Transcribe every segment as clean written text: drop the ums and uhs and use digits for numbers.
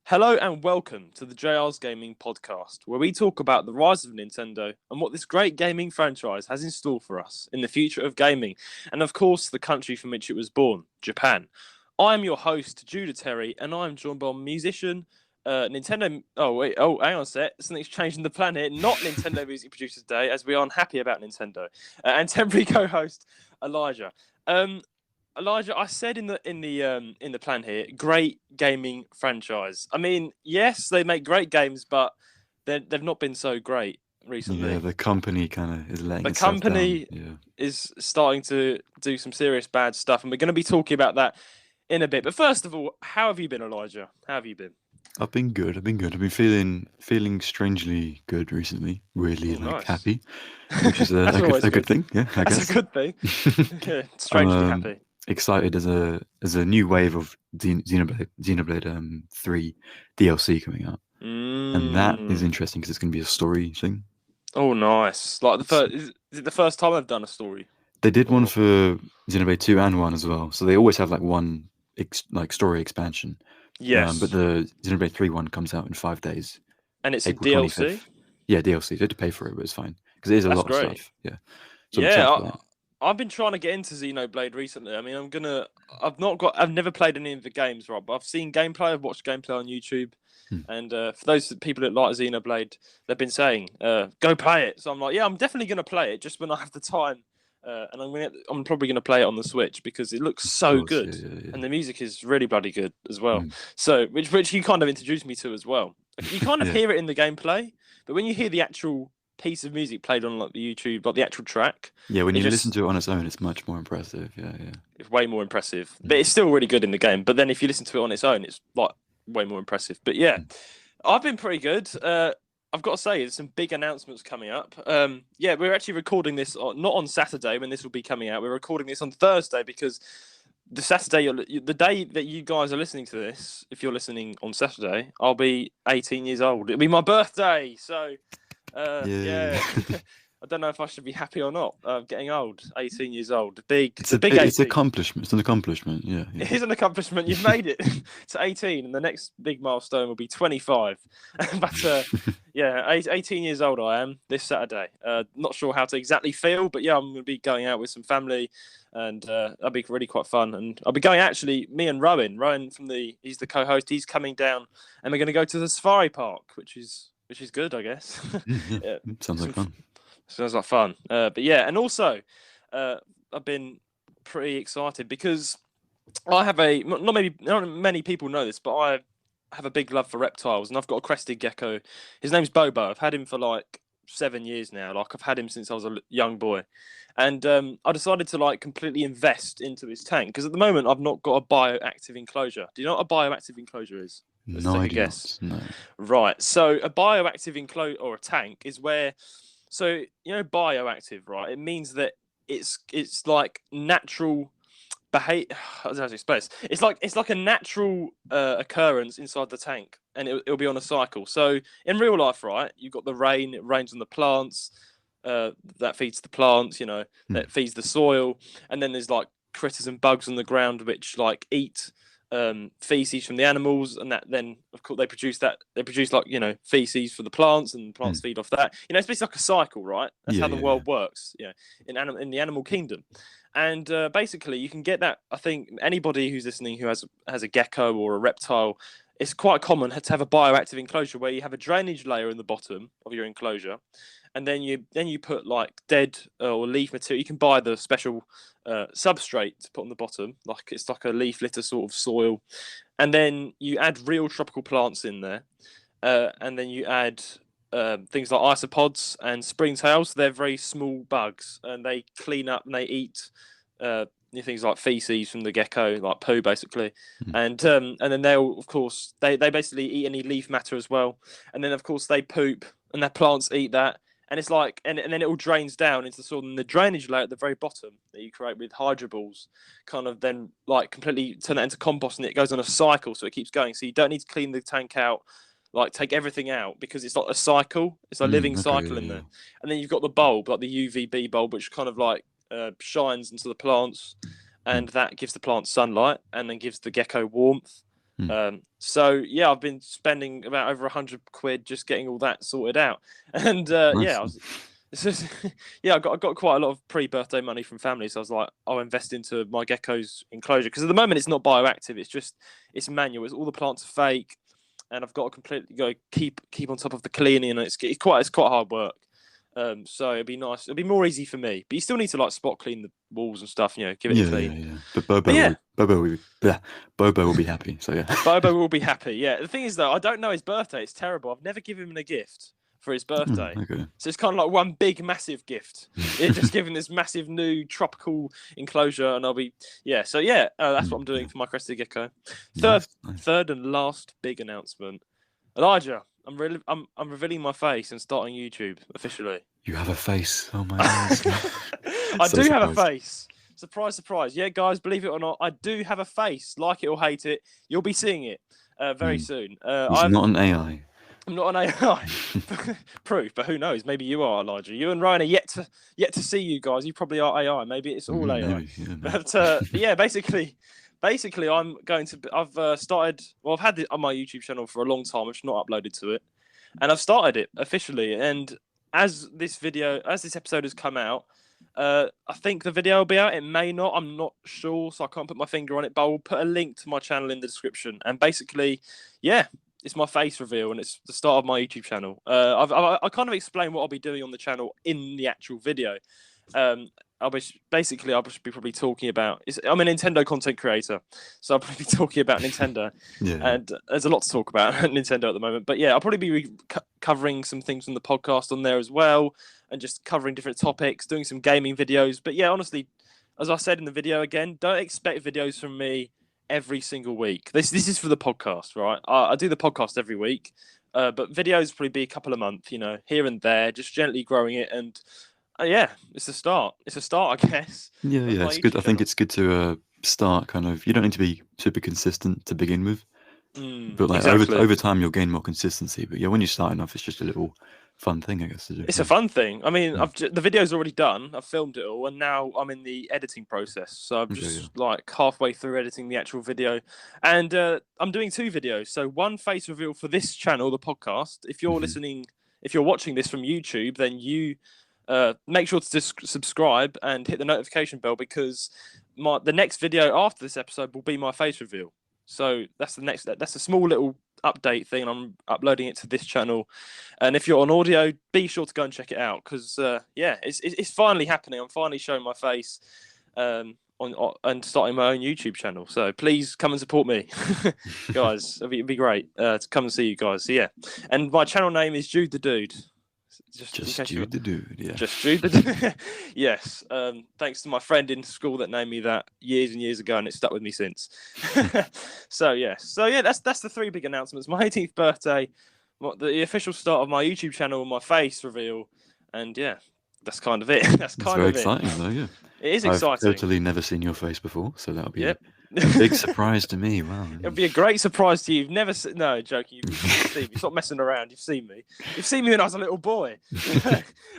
Hello and welcome to the JR's Gaming Podcast, where we talk about the rise of Nintendo and what this great gaming franchise has in store for us in the future of gaming, and of course, the country from which it was born, Japan. I am your host, Judah Terry, and I am joined by musician, Nintendo. Hang on a sec. Something's changing the planet. Not Nintendo music producer today, as we aren't happy about Nintendo, and temporary co-host Elijah. Um, Elijah, I said in the plan here, great gaming franchise. I mean, yes, they make great games, but they've not been so great Yeah, recently. the company kind of is letting The itself down. company Yeah, is starting to do some serious bad stuff, and we're going to be talking about that in a bit. But first of all, how have you been, Elijah? How have you been? I've been good. I've been good. I've been feeling strangely good recently. Really Oh, like nice. happy, which is That's a good always a good good. thing. Yeah, I That's a guess. good thing. I'm Strangely happy. excited as a new wave of Xenoblade 3 DLC coming out, and that is Mm. interesting because it's going to be a story thing. Oh, nice. Like the It's first, is it the first time I've done a story? They did one Or for Xenoblade 2 and 1 as well, so they always have like one like story expansion. But yes. the Xenoblade 3 one comes out in 5 days, And it's a April DLC. 25th. Yeah, DLC. You had to pay for it, but it's fine because it is a That's lot of great. stuff. Yeah, so I'm Yeah, excited for that. I've been trying to get into Xenoblade recently. I mean, I've never played any of the games, right? But I've seen gameplay. I've watched gameplay on YouTube, Hmm. and for those people that like Xenoblade, they've been saying, "Go play it." So I'm like, yeah, I'm definitely gonna play it just when I have the time. And I'm probably gonna play it on the Switch because it looks Of so course, yeah, good, yeah, yeah. and the music is really bloody good as well. Hmm. So, which you kind of introduced me to as well. You kind of Yeah, hear it in the gameplay, but when you hear the actual piece of music played on like the YouTube, like the actual track, yeah. When it you listen just to it on its own, it's much more impressive. Yeah, yeah. it's way more impressive. But Hmm. it's still really good in the game. But then if you listen to it on its own, it's like way more impressive. But yeah, Hmm. I've been pretty good. I've got to say, there's some big announcements coming up. Yeah, we're actually recording this not on Saturday when this will be coming out. We're recording this on Thursday because the the day that you guys are listening to this, if you're listening on Saturday, I'll be 18 years old. It'll be my birthday. So Yeah. yeah, I don't know if I should be happy or not. Getting old, 18 years old, the big It's 18. accomplishment. It's an accomplishment. Yeah, It is an accomplishment. You've made it to 18, and the next big milestone will be 25. But yeah, 18 years old I am this Saturday. Not sure how to exactly feel, but yeah, I'm going to be going out with some family, and that'll be really quite fun. And I'll be going actually, me and Rowan. Rowan he's the co-host. He's coming down, and we're going to go to the safari park, which is good, I guess. yeah. Yeah, Sounds like some fun. sounds like fun. But yeah, and also uh, I've been pretty excited because I have not many people know this, but I have a big love for reptiles, and I've got a crested gecko. His name's Bobo. I've had him for like 7 years now. Like I've had him since I was a young boy, and I decided to like completely invest into his tank because at the moment I've not got a bioactive enclosure. Do you know what a bioactive enclosure is? Let's No, take I a do guess. not. No. Right. So a bioactive enclosure or a tank is where, so bioactive, right? It means that it's like natural behavior. How do I explain this? It's like a natural occurrence inside the tank, and it'll be on a cycle. So in real life, right, you've got the rain. It rains on the plants. That feeds the plants. Hmm. That feeds the soil, and then there's like critters and bugs on the ground which like eat feces from the animals, and that then of course they produce like feces for the plants, and the Hmm. plants feed off that. It's basically like a cycle, right? That's Yeah, how the yeah, yeah. world works. In the animal kingdom. And basically, you can get that. I think anybody who's listening who has a gecko or a reptile, it's quite common to have a bioactive enclosure where you have a drainage layer in the bottom of your enclosure, and then you put like dead or leaf material. You can buy the special substrate to put on the bottom, like it's like a leaf litter sort of soil, and then you add real tropical plants in there, and then you add things like isopods and springtails. They're very small bugs, and they clean up and they eat uh, things like feces from the gecko, like poo, basically. Hmm. And then they'll, of course, they basically eat any leaf matter as well. And then, of course, they poop, and their plants eat that. And it's like, and then it all drains down into sort of the drainage layer at the very bottom that you create with hydroballs, kind of then like completely turn that into compost, and it goes on a cycle, so it keeps going. So you don't need to clean the tank out, like take everything out, because it's like a cycle. It's a living Okay, cycle yeah, in yeah. there. And then you've got the bulb, like the UVB bulb, which kind of like shines into the plants, Hmm. and that gives the plants sunlight, and then gives the gecko warmth. So yeah, I've been spending about over £100 just getting all that sorted out, and Nice. it's just, yeah, I got quite a lot of pre-birthday money from family, so I was like, I'll invest into my gecko's enclosure because at the moment it's not bioactive, it's manual, all the plants are fake, and I've got to completely keep on top of the cleaning, and it's quite hard work. So it'd be nice. It'd be more easy for me, but you still need to like spot clean the walls and stuff. Give it a clean. Yeah. But yeah, Bobo will be happy. So yeah. Bobo will be happy. Yeah. The thing is though, I don't know his birthday. It's terrible. I've never given him a gift for his birthday. Okay. So it's kind of like one big massive gift. Just giving this massive new tropical enclosure, and I'll be So yeah, that's what I'm doing for my crested gecko. Third and last big announcement, Elijah. I'm revealing my face and starting YouTube officially. You have a face. Oh my God. I do have a face. Surprise, surprise. Yeah, guys, believe it or not, I do have a face. Like it or hate it, you'll be seeing it very soon. He's not an AI. I'm not an AI. Proof, but who knows? Maybe you are, Elijah. You and Ryan are yet to see you guys. You probably are AI. Maybe it's all AI. Maybe, yeah, but yeah, basically, I'm going to. I've started. Well, I've had it on my YouTube channel for a long time. I've just not uploaded to it, and I've started it officially. And as this episode has come out, I think the video will be out. It may not. I'm not sure, so I can't put my finger on it. But I will put a link to my channel in the description. And basically, yeah, it's my face reveal, and it's the start of my YouTube channel. I kind of explain what I'll be doing on the channel in the actual video. I'll just be probably talking about. I'm a Nintendo content creator, so I'll probably be talking about Nintendo. And there's a lot to talk about Nintendo at the moment. But yeah, I'll probably be covering some things from the podcast on there as well, and just covering different topics, doing some gaming videos. But yeah, honestly, as I said in the video again, don't expect videos from me every single week. This is for the podcast, right? I do the podcast every week, but videos probably be a couple a month, here and there, just gently growing it. And yeah, it's a start. It's a start, I guess. Yeah, it's good. I think it's good to start kind of. You don't need to be super consistent to begin with, but like over time you'll gain more consistency. But yeah, when you're starting off, it's just a little fun thing, I guess. It's a fun thing. I mean, the video's already done. I've filmed it all, and now I'm in the editing process. So I'm just like halfway through editing the actual video, and I'm doing 2 videos. So one face reveal for this channel, the podcast. If you're if you're watching this from YouTube, then you make sure to subscribe and hit the notification bell, because the next video after this episode will be my face reveal. So that's a small little update thing. I'm uploading it to this channel, and if you're on audio, be sure to go and check it out, because it's finally happening. I'm finally showing my face and starting my own YouTube channel. So please come and support me, guys. It'd be great to come and see you guys. So yeah, and my channel name is Jude the Dude. Just Jude the Dude, yeah. Just Jude the Dude. Yes. Thanks to my friend in school that named me that years and years ago, and it's stuck with me since. So yeah, that's the 3 big announcements. My 18th birthday, the official start of my YouTube channel, and my face reveal, and yeah, that's kind of it. That's very exciting, though. Yeah, it is exciting. I've totally never seen your face before, so that'll be a big surprise to me. Wow, it'll be a great surprise to you. You've never seen. No, joking. You've seen me. Stop messing around. You've seen me. You've seen me when I was a little boy.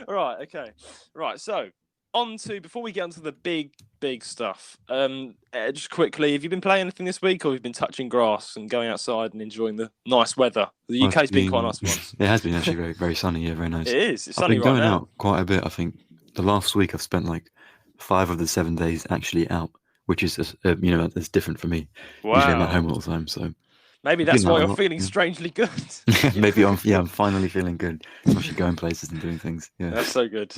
All right. Okay. Right. So before we get onto the big stuff, just quickly, have you been playing anything this week, or have you been touching grass and going outside and enjoying the nice weather? The UK's been quite nice once. It has been actually very, very sunny. Yeah, very nice. It is. It's sunny right now. I've been going out quite a bit. I think the last week I've spent like 5 of the 7 days actually out, which is that's different for me. Wow. Usually I'm at home all the time, so maybe that's why you're feeling strangely good. Maybe I'm finally feeling good, especially going places and doing things. Yeah, that's so good.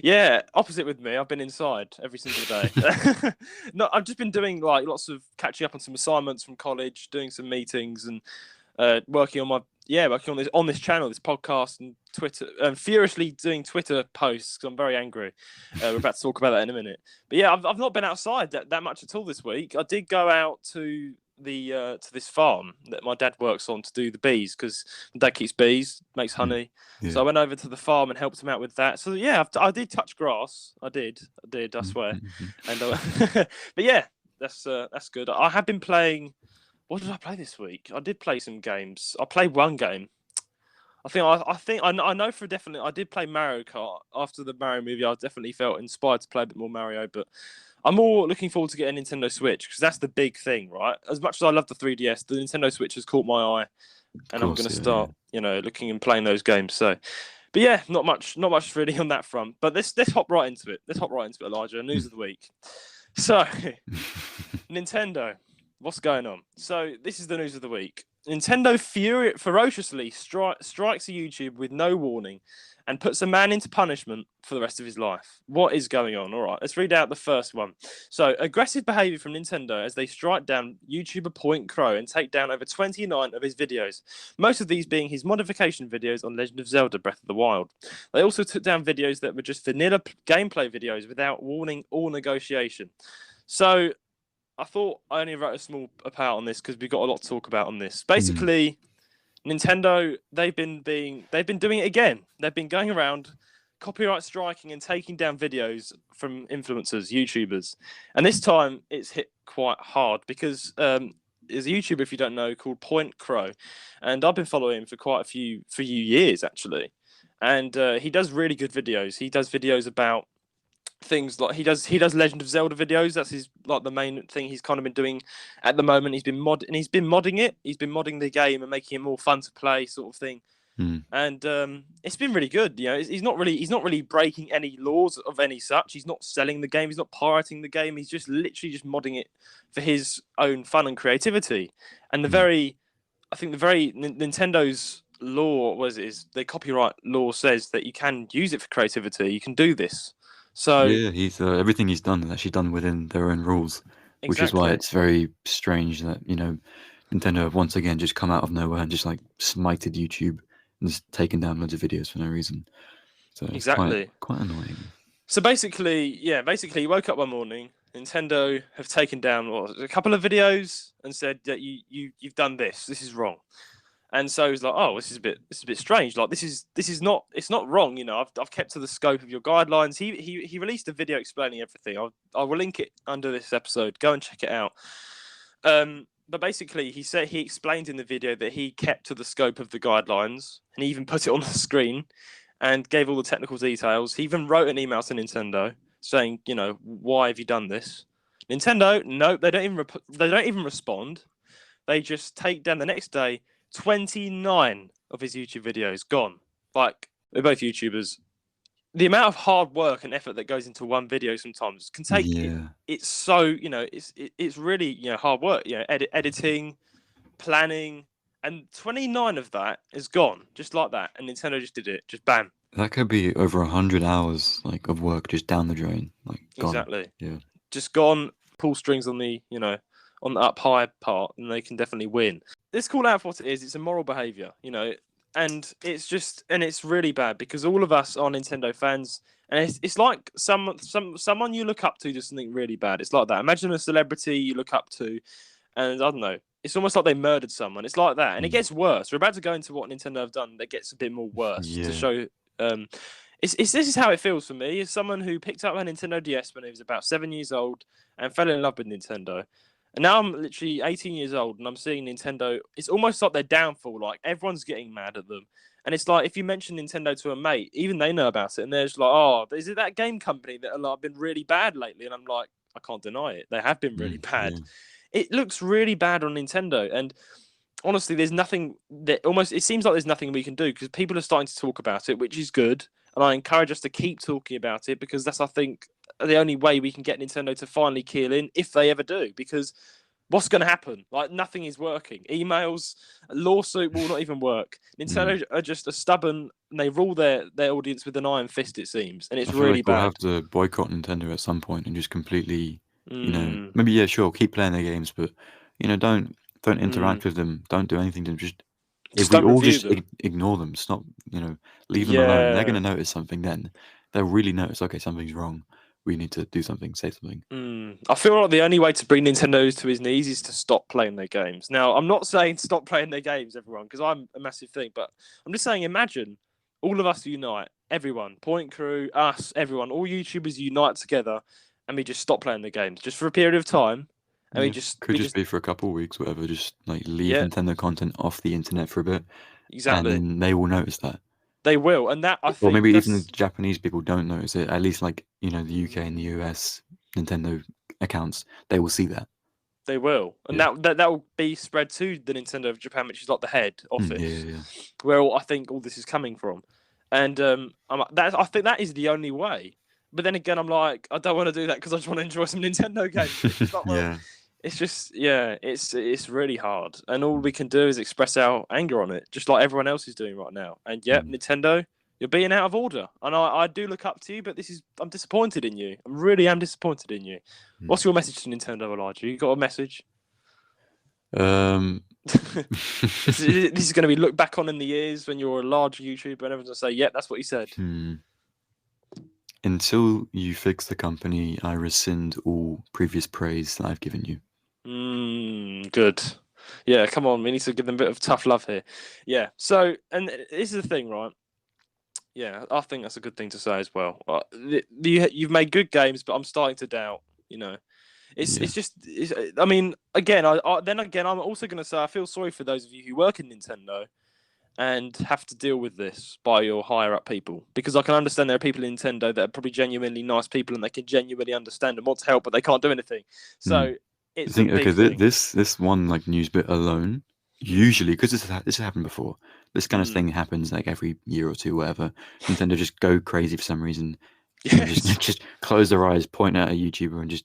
Yeah, opposite with me. I've been inside every single day. No, I've just been doing like lots of catching up on some assignments from college, doing some meetings, and working on this channel, this podcast, and Twitter, and furiously doing Twitter posts because I'm very angry. We're about to talk about that in a minute. But yeah, I've not been outside that much at all this week. I did go out to to this farm that my dad works on to do the bees, because my dad keeps bees, makes honey. So I went over to the farm and helped him out with that. So yeah, I did touch grass. I did, I swear. And but yeah, that's good. I have been playing. What did I play this week? I did play some games. I played one game. I know for definite. I did play Mario Kart after the Mario movie. I definitely felt inspired to play a bit more Mario, but I'm more looking forward to getting a Nintendo Switch because that's the big thing, right? As much as I love the 3DS, the Nintendo Switch has caught my eye, and I'm going to start, looking and playing those games. So, but yeah, not much really on that front. But let's hop right into it. Elijah. News of the week. So, Nintendo, what's going on? So this is the news of the week. Nintendo ferociously strikes a YouTube with no warning and puts a man into punishment for the rest of his life. What is going on? All right, let's read out the first one. So, aggressive behaviour from Nintendo as they strike down YouTuber Point Crow and take down over 29 of his videos, most of these being his modification videos on Legend of Zelda Breath of the Wild. They also took down videos that were just vanilla gameplay videos without warning or negotiation. So, I thought I only wrote a small part on this because we've got a lot to talk about on this. Basically, Nintendo, they've been doing it again. They've been going around copyright striking and taking down videos from influencers, YouTubers. And this time it's hit quite hard because there's a YouTuber, if you don't know, called Point Crow. And I've been following him for quite a few years, actually. And he does really good videos. He does videos about things like he does Legend of Zelda videos. That's his the main thing he's kind of been doing at the moment. He's been modding it. He's been modding the game and making it more fun to play, sort of thing. And it's been really good. He's not really breaking any laws of any such. He's not selling the game. He's not pirating the game. He's just literally just modding it for his own fun and creativity. And Nintendo's law the copyright law says that you can use it for creativity. You can do this. So yeah, he's everything he's done is actually done within their own rules, which is why it's very strange that Nintendo have once again just come out of nowhere and just smited YouTube and just taken down loads of videos for no reason. So it's quite annoying. So basically, he woke up one morning. Nintendo have taken down a couple of videos and said that you've done this. This is wrong. And so he's like, oh, this is a bit strange. Like this is not, it's not wrong. I've kept to the scope of your guidelines. He released a video explaining everything. I will link it under this episode. Go and check it out. But basically, he explained in the video that he kept to the scope of the guidelines, and he even put it on the screen and gave all the technical details. He even wrote an email to Nintendo saying, why have you done this? Nintendo, no, they don't even respond. They just take down the next day 29 of his YouTube videos gone. They're both YouTubers. The amount of hard work and effort that goes into one video sometimes can take it's so it's really hard work. Editing, planning, and 29 of that is gone just like that. And Nintendo just did it, just bam. That could be over 100 hours of work just down the drain. Gone. Exactly. Yeah. Just gone. Pull strings on the on the up high part, and they can definitely win. Let's call out for what it is. It's immoral behavior, and it's really bad because all of us are Nintendo fans, and it's like someone you look up to does something really bad. It's like that. Imagine a celebrity you look up to, and I don't know. It's almost like they murdered someone. It's like that, and it gets worse. We're about to go into what Nintendo have done that gets a bit more worse to show. This is how it feels for me. As someone who picked up a Nintendo DS when he was about 7 years old and fell in love with Nintendo. And now I'm literally 18 years old and I'm seeing Nintendo. It's almost like their downfall. Like everyone's getting mad at them. And it's like if you mention Nintendo to a mate, even they know about it. And they're just like, oh, is it that game company that have been really bad lately? And I'm like, I can't deny it. They have been really bad. It looks really bad on Nintendo. And honestly, there's nothing it seems like there's nothing we can do because people are starting to talk about it, which is good. And I encourage us to keep talking about it because that's, I think, the only way we can get Nintendo to finally keel in if they ever do. Because what's going to happen? Nothing is working. Emails, a lawsuit will not even work. Nintendo are just stubborn and they rule their audience with an iron fist, it seems. And it's really bad. We'll have to boycott Nintendo at some point and just completely, maybe, sure, keep playing their games, but, don't interact with them. Don't do anything to them. If we all just ignore them, stop, leave them alone, they're going to notice something then. They'll really notice, okay, something's wrong. We need to do something, say something. I feel like the only way to bring Nintendo to his knees is to stop playing their games. Now, I'm not saying stop playing their games, everyone, because I'm a massive thing, but I'm just saying imagine all of us unite, everyone, Point Crew, us, everyone, all YouTubers unite together and we just stop playing the games just for a period of time. And could just be for a couple of weeks, whatever. Just leave Nintendo content off the internet for a bit. Exactly. And they will notice that. They will, and that I think. Or maybe even the Japanese people don't notice it. At least the UK and the US, Nintendo accounts, they will see that. They will, and that will be spread to the Nintendo of Japan, which is like the head office, where I think all this is coming from. And I think that is the only way. But then again, I'm like, I don't want to do that because I just want to enjoy some Nintendo games. It's just like, well, it's just it's really hard, and all we can do is express our anger on it, just like everyone else is doing right now. And Nintendo, you're being out of order, and I do look up to you, but I'm disappointed in you. I really am disappointed in you. What's your message to Nintendo, Elijah? You got a message? This is going to be looked back on in the years when you're a large YouTuber, and everyone's going to say, "Yep, that's what he said." Until you fix the company, I rescind all previous praise that I've given you. Good. Yeah, come on. We need to give them a bit of tough love here. Yeah. So, and this is the thing, right? Yeah, I think that's a good thing to say as well. You've made good games, but I'm starting to doubt. It's just. I mean, again, I'm also going to say I feel sorry for those of you who work in Nintendo and have to deal with this by your higher up people, because I can understand there are people in Nintendo that are probably genuinely nice people and they can genuinely understand and want to help, but they can't do anything. So it's a big thing. This one news bit alone, usually, because this has happened before. This kind of thing happens like every year or two, whatever. Nintendo just go crazy for some reason. Just close their eyes, point at a YouTuber, and just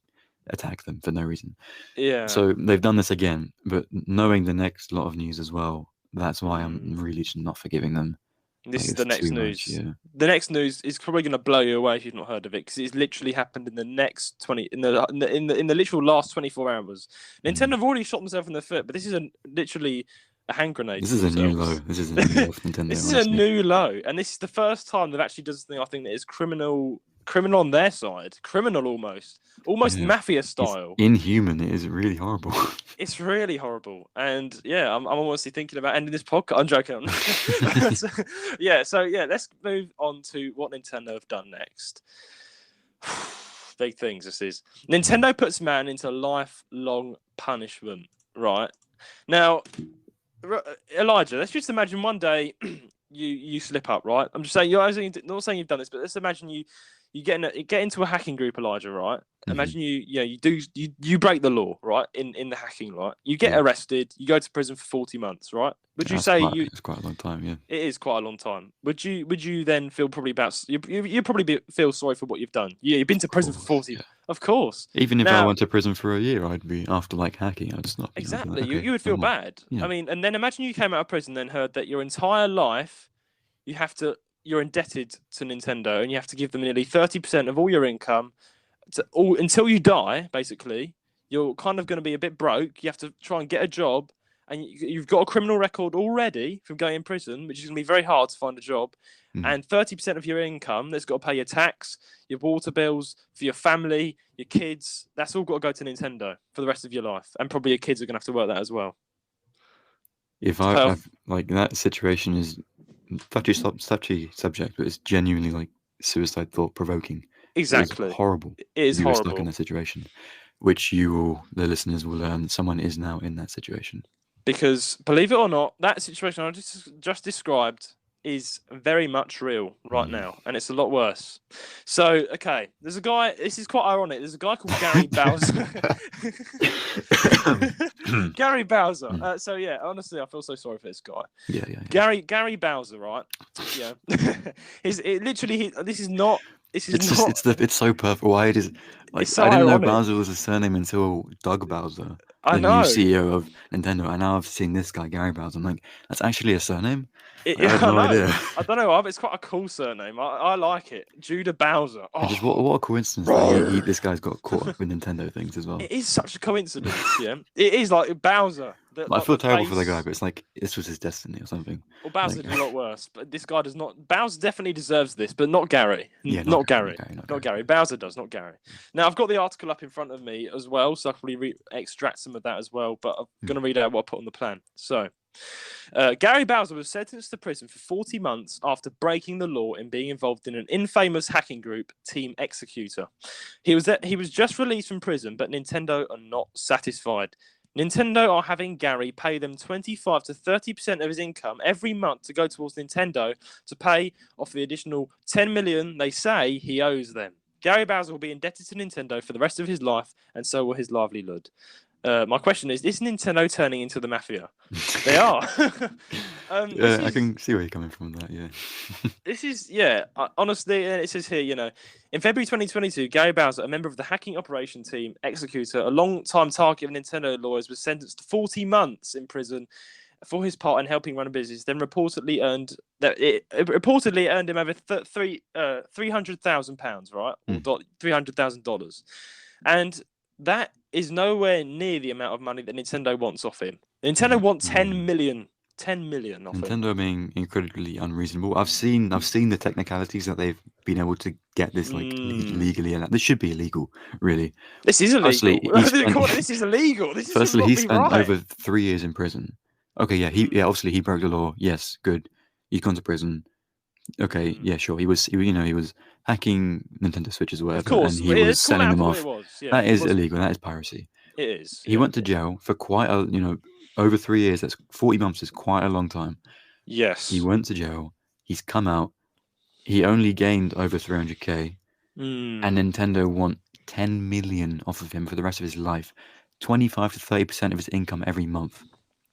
attack them for no reason. Yeah. So they've done this again, but knowing the next lot of news as well, that's why I'm really just not forgiving them. This is the next news. The next news is probably going to blow you away if you've not heard of it, because it's literally happened in the next in the literal last 24 hours. Nintendo have already shot themselves in the foot, but this is literally a hand grenade. This is a new low. This is a new low for Nintendo. This is a new low, and this is the first time they've actually done something I think that is criminal on their side, criminal almost mafia style. It's inhuman. It is really horrible. It's really horrible, and I'm honestly thinking about ending this podcast. I'm joking. Let's move on to what Nintendo have done next. Big things. This is Nintendo puts man into lifelong punishment. Right now, Elijah, let's just imagine one day you slip up. Right, I'm just saying not saying you've done this, but let's imagine you get into a hacking group, Elijah, right? Imagine you break the law, right? In the hacking, right? You get arrested, you go to prison for 40 months, right? Would you say it's quite a long time, yeah. It is quite a long time. Would you then feel probably you probably feel sorry for what you've done? Yeah, you've been to prison for 40. Yeah. Of course. Even if I went to prison for a year, I'd be after hacking. I'd just not. Exactly. Like, okay, you would feel bad. Yeah. I mean, and then imagine you came out of prison, then heard that your entire life you're indebted to Nintendo, and you have to give them nearly 30% of all your income until you die. Basically, you're kind of going to be a bit broke. You have to try and get a job, and you've got a criminal record already from going in prison, which is going to be very hard to find a job. And 30% of your income, that's got to pay your tax, your water bills for your family, your kids. That's all got to go to Nintendo for the rest of your life, and probably your kids are going to have to work that as well. If that situation is touchy subject, but it's genuinely suicide thought provoking. Exactly. It's horrible. It is horrible. Stuck in that situation, which the listeners will learn. Someone is now in that situation. Because believe it or not, that situation I just described is very much real right now, and it's a lot worse. So, okay, there's a guy. This is quite ironic. There's a guy called Gary Bowser. Gary Bowser. So yeah, honestly, I feel so sorry for this guy. Yeah. Gary Bowser, right? Yeah. This is not. It's so perfect. Why it is? So I didn't ironic. know Bowser was a surname until Doug Bowser, the new CEO of Nintendo. And now I've seen this guy, Gary Bowser. I'm like, that's actually a surname? I had no idea. I don't know. It's quite a cool surname. I like it. Judah Bowser. Oh. Just what a coincidence that this guy's got caught up with Nintendo things as well. It is such a coincidence, yeah. It is like Bowser. I feel terrible for the guy, but it's like this was his destiny or something. Well, Bowser did a lot worse, but this guy does not. Bowser definitely deserves this, but not Gary. Yeah, not Gary. Not Gary. Bowser does, not Gary. Now, I've got the article up in front of me as well, so I can probably extract some of that as well, but I'm going to read out what I put on the plan. So, Gary Bowser was sentenced to prison for 40 months after breaking the law and being involved in an infamous hacking group, Team Executor. He was just released from prison, but Nintendo are not satisfied. Nintendo are having Gary pay them 25 to 30% of his income every month to go towards Nintendo to pay off the additional 10 million they say he owes them. Gary Bowser will be indebted to Nintendo for the rest of his life, and so will his livelihood. My question is Nintendo turning into the mafia? They are. I can see where you're coming from that, yeah. This is, honestly, it says here, in February 2022, Gary Bowser, a member of the hacking operation team, Executor, a long-time target of Nintendo lawyers, was sentenced to 40 months in prison for his part in helping run a business. Then reportedly earned him over £300,000, right? Or $300,000, and that is nowhere near the amount of money that Nintendo wants off him. Nintendo want 10 million. 10 million. Nintendo being incredibly unreasonable. I've seen the technicalities that they've been able to get this legally, and this should be illegal, really. This is illegal. This is illegal. This firstly, he spent over 3 years in prison. Okay, yeah, obviously he broke the law. Yes, good. He's gone to prison. Okay, yeah, sure. He was hacking Nintendo Switches or whatever, of course, and he was selling them off. That is illegal. That is piracy. It is. He went to jail for quite a over 3 years. That's 40 months is quite a long time. Yes. He went to jail. He's come out. He only gained over 300k, and Nintendo want 10 million off of him for the rest of his life, 25 to 30% of his income every month,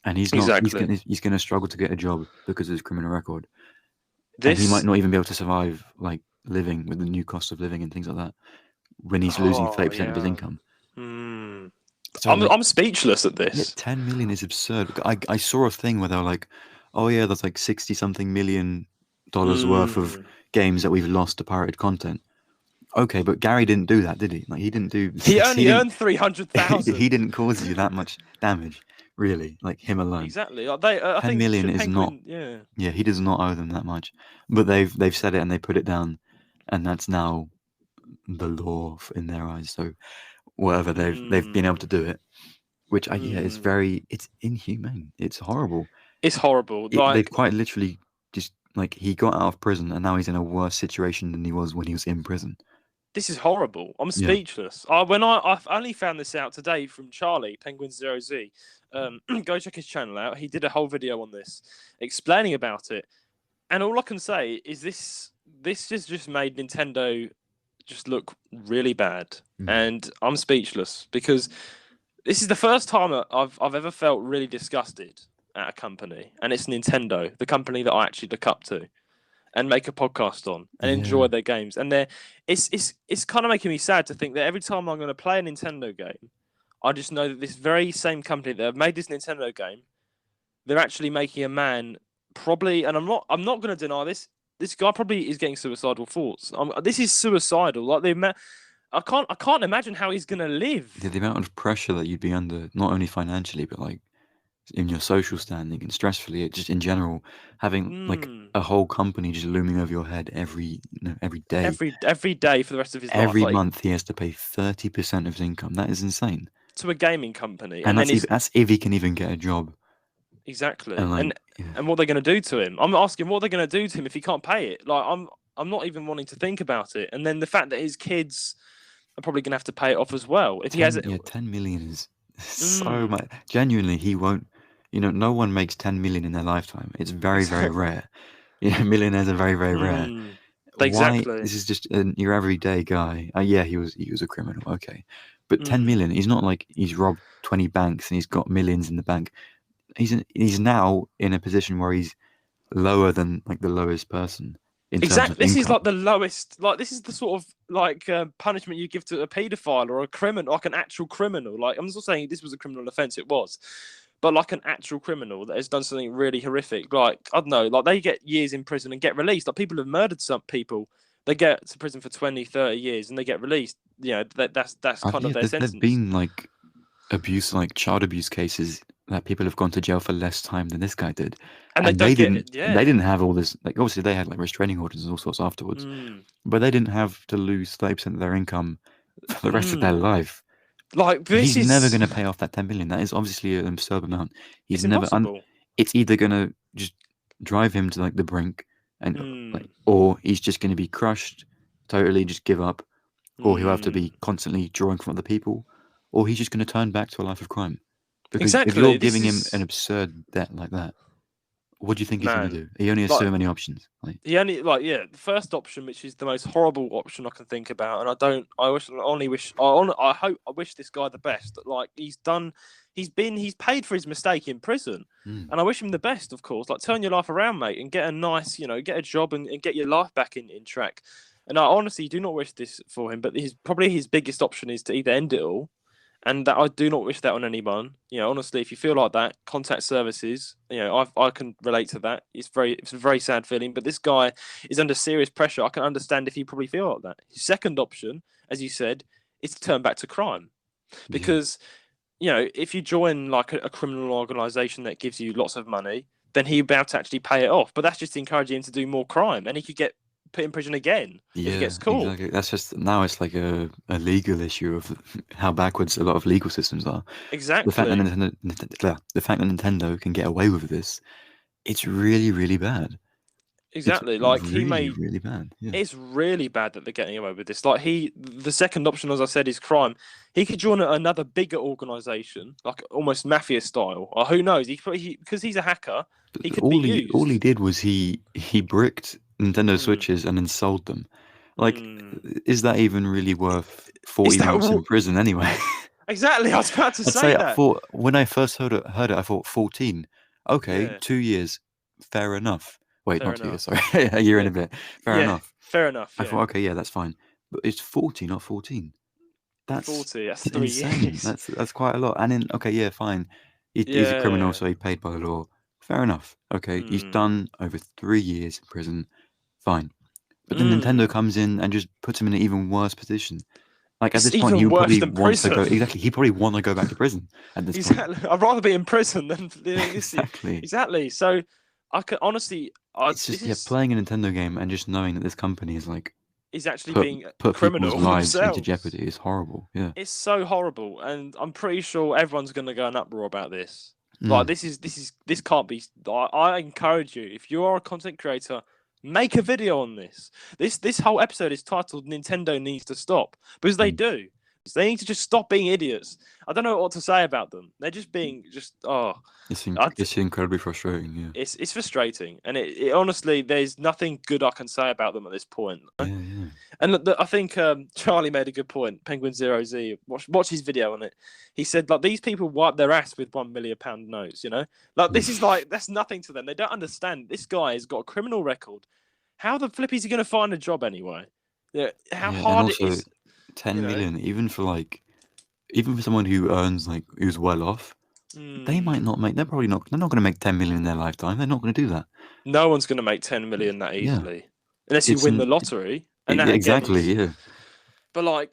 and he's not. Exactly. He's going to struggle to get a job because of his criminal record. And he might not even be able to survive, like living with the new cost of living and things like that, when he's losing 30% of his income. So, I'm speechless at this. Yeah, 10 million is absurd. I saw a thing where they were like, oh yeah, there's like 60-something million dollars worth of games that we've lost to pirated content. Okay, but Gary didn't do that, did he? Like he didn't do. He only earned 300,000. He didn't cause you that much damage, really. Like him alone. Exactly. I 10 think million is not. Yeah, he does not owe them that much. But they've said it and they put it down, and that's now the law in their eyes. So whatever they've been able to do it, which it's inhumane. It's horrible. It's horrible. They quite literally just like he got out of prison and now he's in a worse situation than he was when he was in prison. This is horrible. I'm speechless. I only found this out today from Charlie Penguin0Z. Go check his channel out. He did a whole video on this, explaining about it. And all I can say is this has just made Nintendo just look really bad, and I'm speechless because this is the first time that I've ever felt really disgusted at a company, and it's Nintendo, the company that I actually look up to and make a podcast on and enjoy their games. And it's kind of making me sad to think that every time I'm going to play a Nintendo game, I just know that this very same company that have made this Nintendo game, they're actually making a man probably, and I'm not going to deny this. This guy probably is getting suicidal thoughts. This is suicidal. Like I can't imagine how he's gonna live. Yeah, the amount of pressure that you'd be under, not only financially, but like in your social standing and stressfully, just in general, having like a whole company just looming over your head every day. Every day for the rest of his life. Every month he has to pay 30% of his income. That is insane. To a gaming company, and that's if he can even get a job. Exactly, and what they're going to do to him. I'm asking what they're going to do to him if he can't pay it. Like I'm not even wanting to think about it. And then the fact that his kids are probably going to have to pay it off as well. If he has it, 10 million is so much. Genuinely, he won't. No one makes 10 million in their lifetime. It's very, very rare. Millionaires are very, very rare. Exactly. Why? This is just your everyday guy. He was a criminal. Okay, but 10 million. He's not like he's robbed 20 banks and he's got millions in the bank. He's now in a position where he's lower than like the lowest person. Exactly. This is like the lowest. Like this is the sort of like punishment you give to a paedophile or a criminal, like an actual criminal. Like I'm not saying this was a criminal offence. It was, but like an actual criminal that has done something really horrific. Like I don't know. Like they get years in prison and get released. Like people have murdered some people. They get to prison for 20, 30 years and they get released. That's kind of their sentence. There've been like abuse, like child abuse cases that people have gone to jail for less time than this guy did, and they didn't have all this. Like obviously they had like restraining orders and all sorts afterwards, but they didn't have to lose 30% of their income for the rest of their life. Like he's never going to pay off that 10 million. That is obviously an absurd amount. He's never. It's either going to just drive him to like the brink, and or he's just going to be crushed, totally just give up, or he'll have to be constantly drawing from other people, or he's just going to turn back to a life of crime. Because if you're giving him an absurd debt like that, what do you think he's going to man, do? He only has so like many options. the first option, which is the most horrible option I can think about, and I wish this guy the best. Like he's paid for his mistake in prison, and I wish him the best, of course. Like turn your life around, mate, and get a nice, get a job and get your life back in track. And I honestly do not wish this for him, but probably his biggest option is to either end it all, and that I do not wish that on anyone. Honestly, if you feel like that, contact services. I can relate to that. It's a very sad feeling. But this guy is under serious pressure. I can understand if you probably feel like that. His second option, as you said, is to turn back to crime, because if you join like a criminal organization that gives you lots of money, then he'll be able to actually pay it off. But that's just encouraging him to do more crime, and he could get put in prison again if he gets caught. Exactly. That's just now it's like a legal issue of how backwards a lot of legal systems are. Exactly. The fact that Nintendo can get away with this, it's really, really bad. Exactly. It's like really bad. Yeah. It's really bad that they're getting away with this. Like the second option, as I said, is crime. He could join another bigger organization, like almost mafia style. Or who knows? Because he's a hacker. He could be used. All he did was he bricked Nintendo Switches and then sold them. Like, is that even really worth 40 months in prison anyway? Exactly, I was about to say that. When I first heard it, I thought 14. Okay, 2 years, fair enough. Wait, not 2 years, sorry, a year and a bit. Fair enough. Fair enough. I thought, okay, yeah, that's fine. But it's 40, not 14. That's 40. That's 3 insane. years. That's quite a lot. And then, okay, yeah, fine. He's a criminal, so he paid by the law. Fair enough. Okay, he's done over 3 years in prison. Fine. But then Nintendo comes in and just puts him in an even worse position. Like, at this point, he probably wants to go. Exactly, he probably want to go back to prison at this point. I'd rather be in prison than Exactly. Exactly. So, I could honestly. It's just playing a Nintendo game and just knowing that this company is like actually being put criminal people's lives themselves into jeopardy is horrible. Yeah, it's so horrible, and I'm pretty sure everyone's going to go in uproar about this. Like this can't be. I encourage you, if you are a content creator, make a video on this. This whole episode is titled "Nintendo Needs to Stop," because they do. They need to just stop being idiots. I don't know what to say about them. They're just being It's incredibly frustrating. Yeah, it's frustrating, and it honestly, there's nothing good I can say about them at this point. Yeah. And I think Charlie made a good point. Penguin Zero Z, watch his video on it. He said like these people wipe their ass with £1 million notes. Like this is like that's nothing to them. They don't understand. This guy has got a criminal record. How the flip is he going to find a job anyway? How hard it is. 10 million, even for someone who earns who's well off, they might not make. They're not going to make 10 million in their lifetime. They're not going to do that. No one's going to make 10 million that easily, unless you win the lottery. And exactly, yeah. But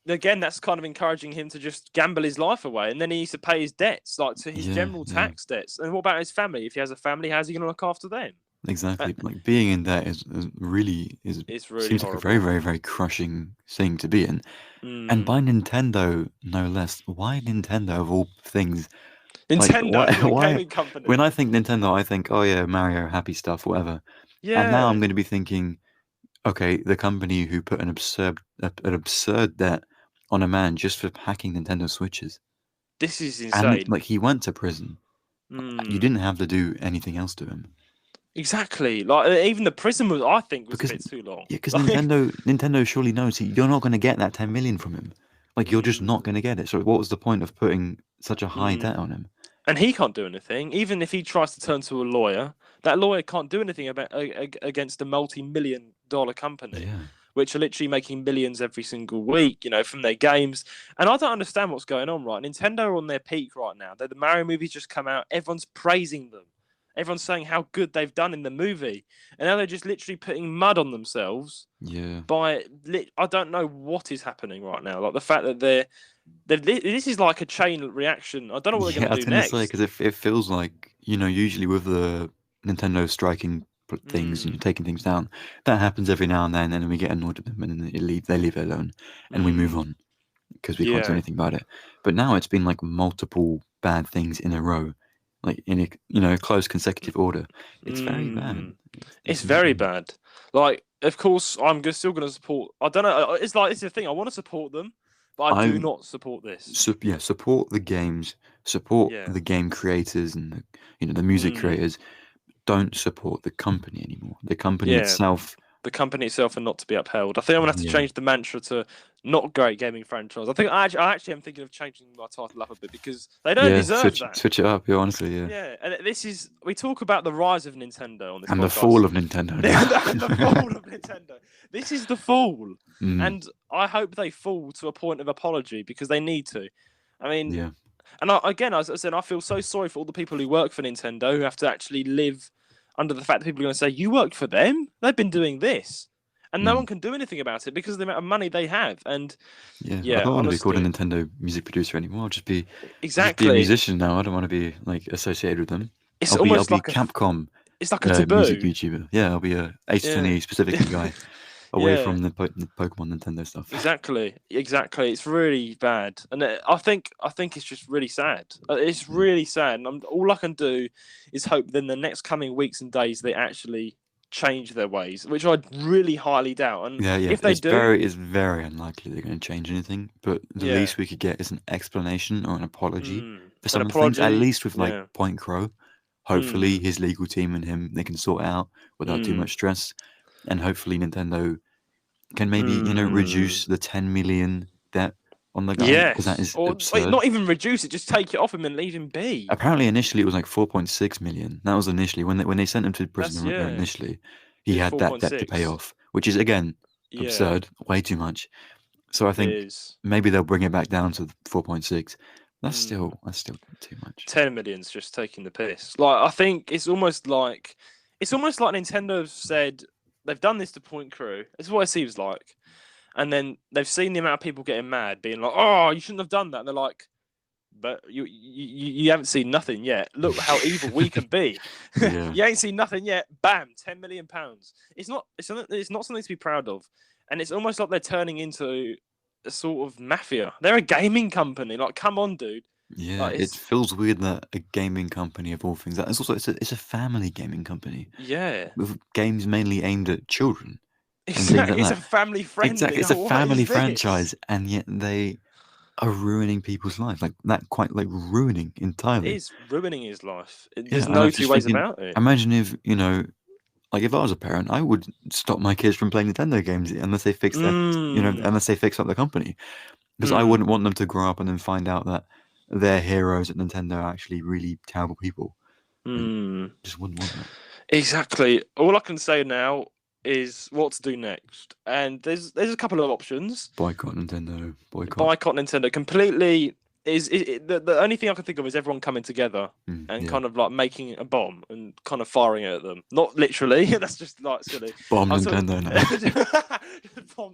again, that's kind of encouraging him to just gamble his life away, and then he needs to pay his debts, like to his general tax debts. And what about his family? If he has a family, how's he going to look after them? Exactly. Being in debt is really it's really seems horrible. like a very, very, very crushing thing to be in. And by Nintendo, no less. Why Nintendo of all things? Nintendo, gaming company. When I think Nintendo, I think, oh yeah, Mario, happy stuff, whatever. Yeah. And now I'm going to be thinking, okay, the company who put an absurd debt on a man just for hacking Nintendo Switches. This is insane. And he went to prison. You didn't have to do anything else to him. Exactly. Even the prison was a bit too long. Yeah, because Nintendo surely knows you're not going to get that 10 million from him. You're just not going to get it. So what was the point of putting such a high debt on him? And he can't do anything. Even if he tries to turn to a lawyer, that lawyer can't do anything against a multi-million-dollar company, which are literally making millions every single week, from their games. And I don't understand what's going on, right? Nintendo are on their peak right now. The Mario movie's just come out. Everyone's praising them. Everyone's saying how good they've done in the movie, and now they're just literally putting mud on themselves. Yeah. I don't know what is happening right now. Like the fact that this is like a chain reaction. I don't know what they're going to do next. I was going to say, because it feels like usually with the Nintendo striking things and taking things down, that happens every now and then we get annoyed at them, and then they leave it alone, and we move on because we can't do anything about it. But now it's been multiple bad things in a row. In a close consecutive order. It's very bad. It's very bad. Of course, I'm still going to support. I don't know. It's the thing. I want to support them, but I do not support this. Support the games. Support the game creators and the music creators. don't support the company anymore. The company itself. The company itself and not to be upheld. I think I'm gonna have to change the mantra to not great gaming franchise. I think I actually am thinking of changing my title up a bit because they don't deserve that. Switch it up, honestly, Yeah, and we talk about the rise of Nintendo on this and podcast. The fall of Nintendo. And the fall of Nintendo. This is the fall, and I hope they fall to a point of apology because they need to. I mean, and as I said, I feel so sorry for all the people who work for Nintendo who have to actually live under the fact that people are going to say, you work for them? They've been doing this. And no one can do anything about it because of the amount of money they have. And I don't want to be called a Nintendo music producer anymore. I'll just be a musician now. I don't want to be associated with them. I'll be Capcom. It's like a taboo. Music YouTuber. Yeah, I'll be a H20 specific guy. Away from the Pokemon Nintendo stuff. Exactly. It's really bad, and I think it's just really sad. It's really sad, and all I can do is hope that in the next coming weeks and days they actually change their ways, which I really highly doubt. And if they do, it's very unlikely they're going to change anything. But the least we could get is an explanation or an apology for some of the things. At least with Point Crow, hopefully his legal team and him they can sort it out without too much stress. And hopefully Nintendo can maybe, reduce the 10 million debt on the guy. Because that is absurd. Not even reduce it, just take it off him and leave him be. Apparently, initially, it was like 4.6 million. That was initially, when they sent him to prison initially, he had that debt to pay off, which is, again, absurd, way too much. So I think maybe they'll bring it back down to 4.6. That's still too much. 10 million's just taking the piss. I think it's almost like Nintendo said they've done this to Point Crew. It's what it seems like, and then they've seen the amount of people getting mad, being like, "Oh, you shouldn't have done that." And they're like, "But you haven't seen nothing yet. Look how evil we can be. You ain't seen nothing yet. Bam, £10 million. It's not something to be proud of, and it's almost like they're turning into a sort of mafia. They're a gaming company. Come on, dude." Yeah, it feels weird that a gaming company of all things. It's also it's a family gaming company. Yeah, with games mainly aimed at children. Exactly, it's a family friendly. Exactly, it's a family franchise, and yet they are ruining people's lives ruining entirely. It is ruining his life. There's no two ways about it. Imagine if if I was a parent, I would stop my kids from playing Nintendo games unless they fix unless they fix up the company, because I wouldn't want them to grow up and then find out that their heroes at Nintendo are actually really terrible people. Just wouldn't want that. Exactly. All I can say now is what to do next, and there's a couple of options. Boycott Nintendo. Boycott Nintendo completely. The only thing I can think of is everyone coming together and kind of making a bomb and kind of firing it at them. Not literally. That's just silly. Bomb Nintendo.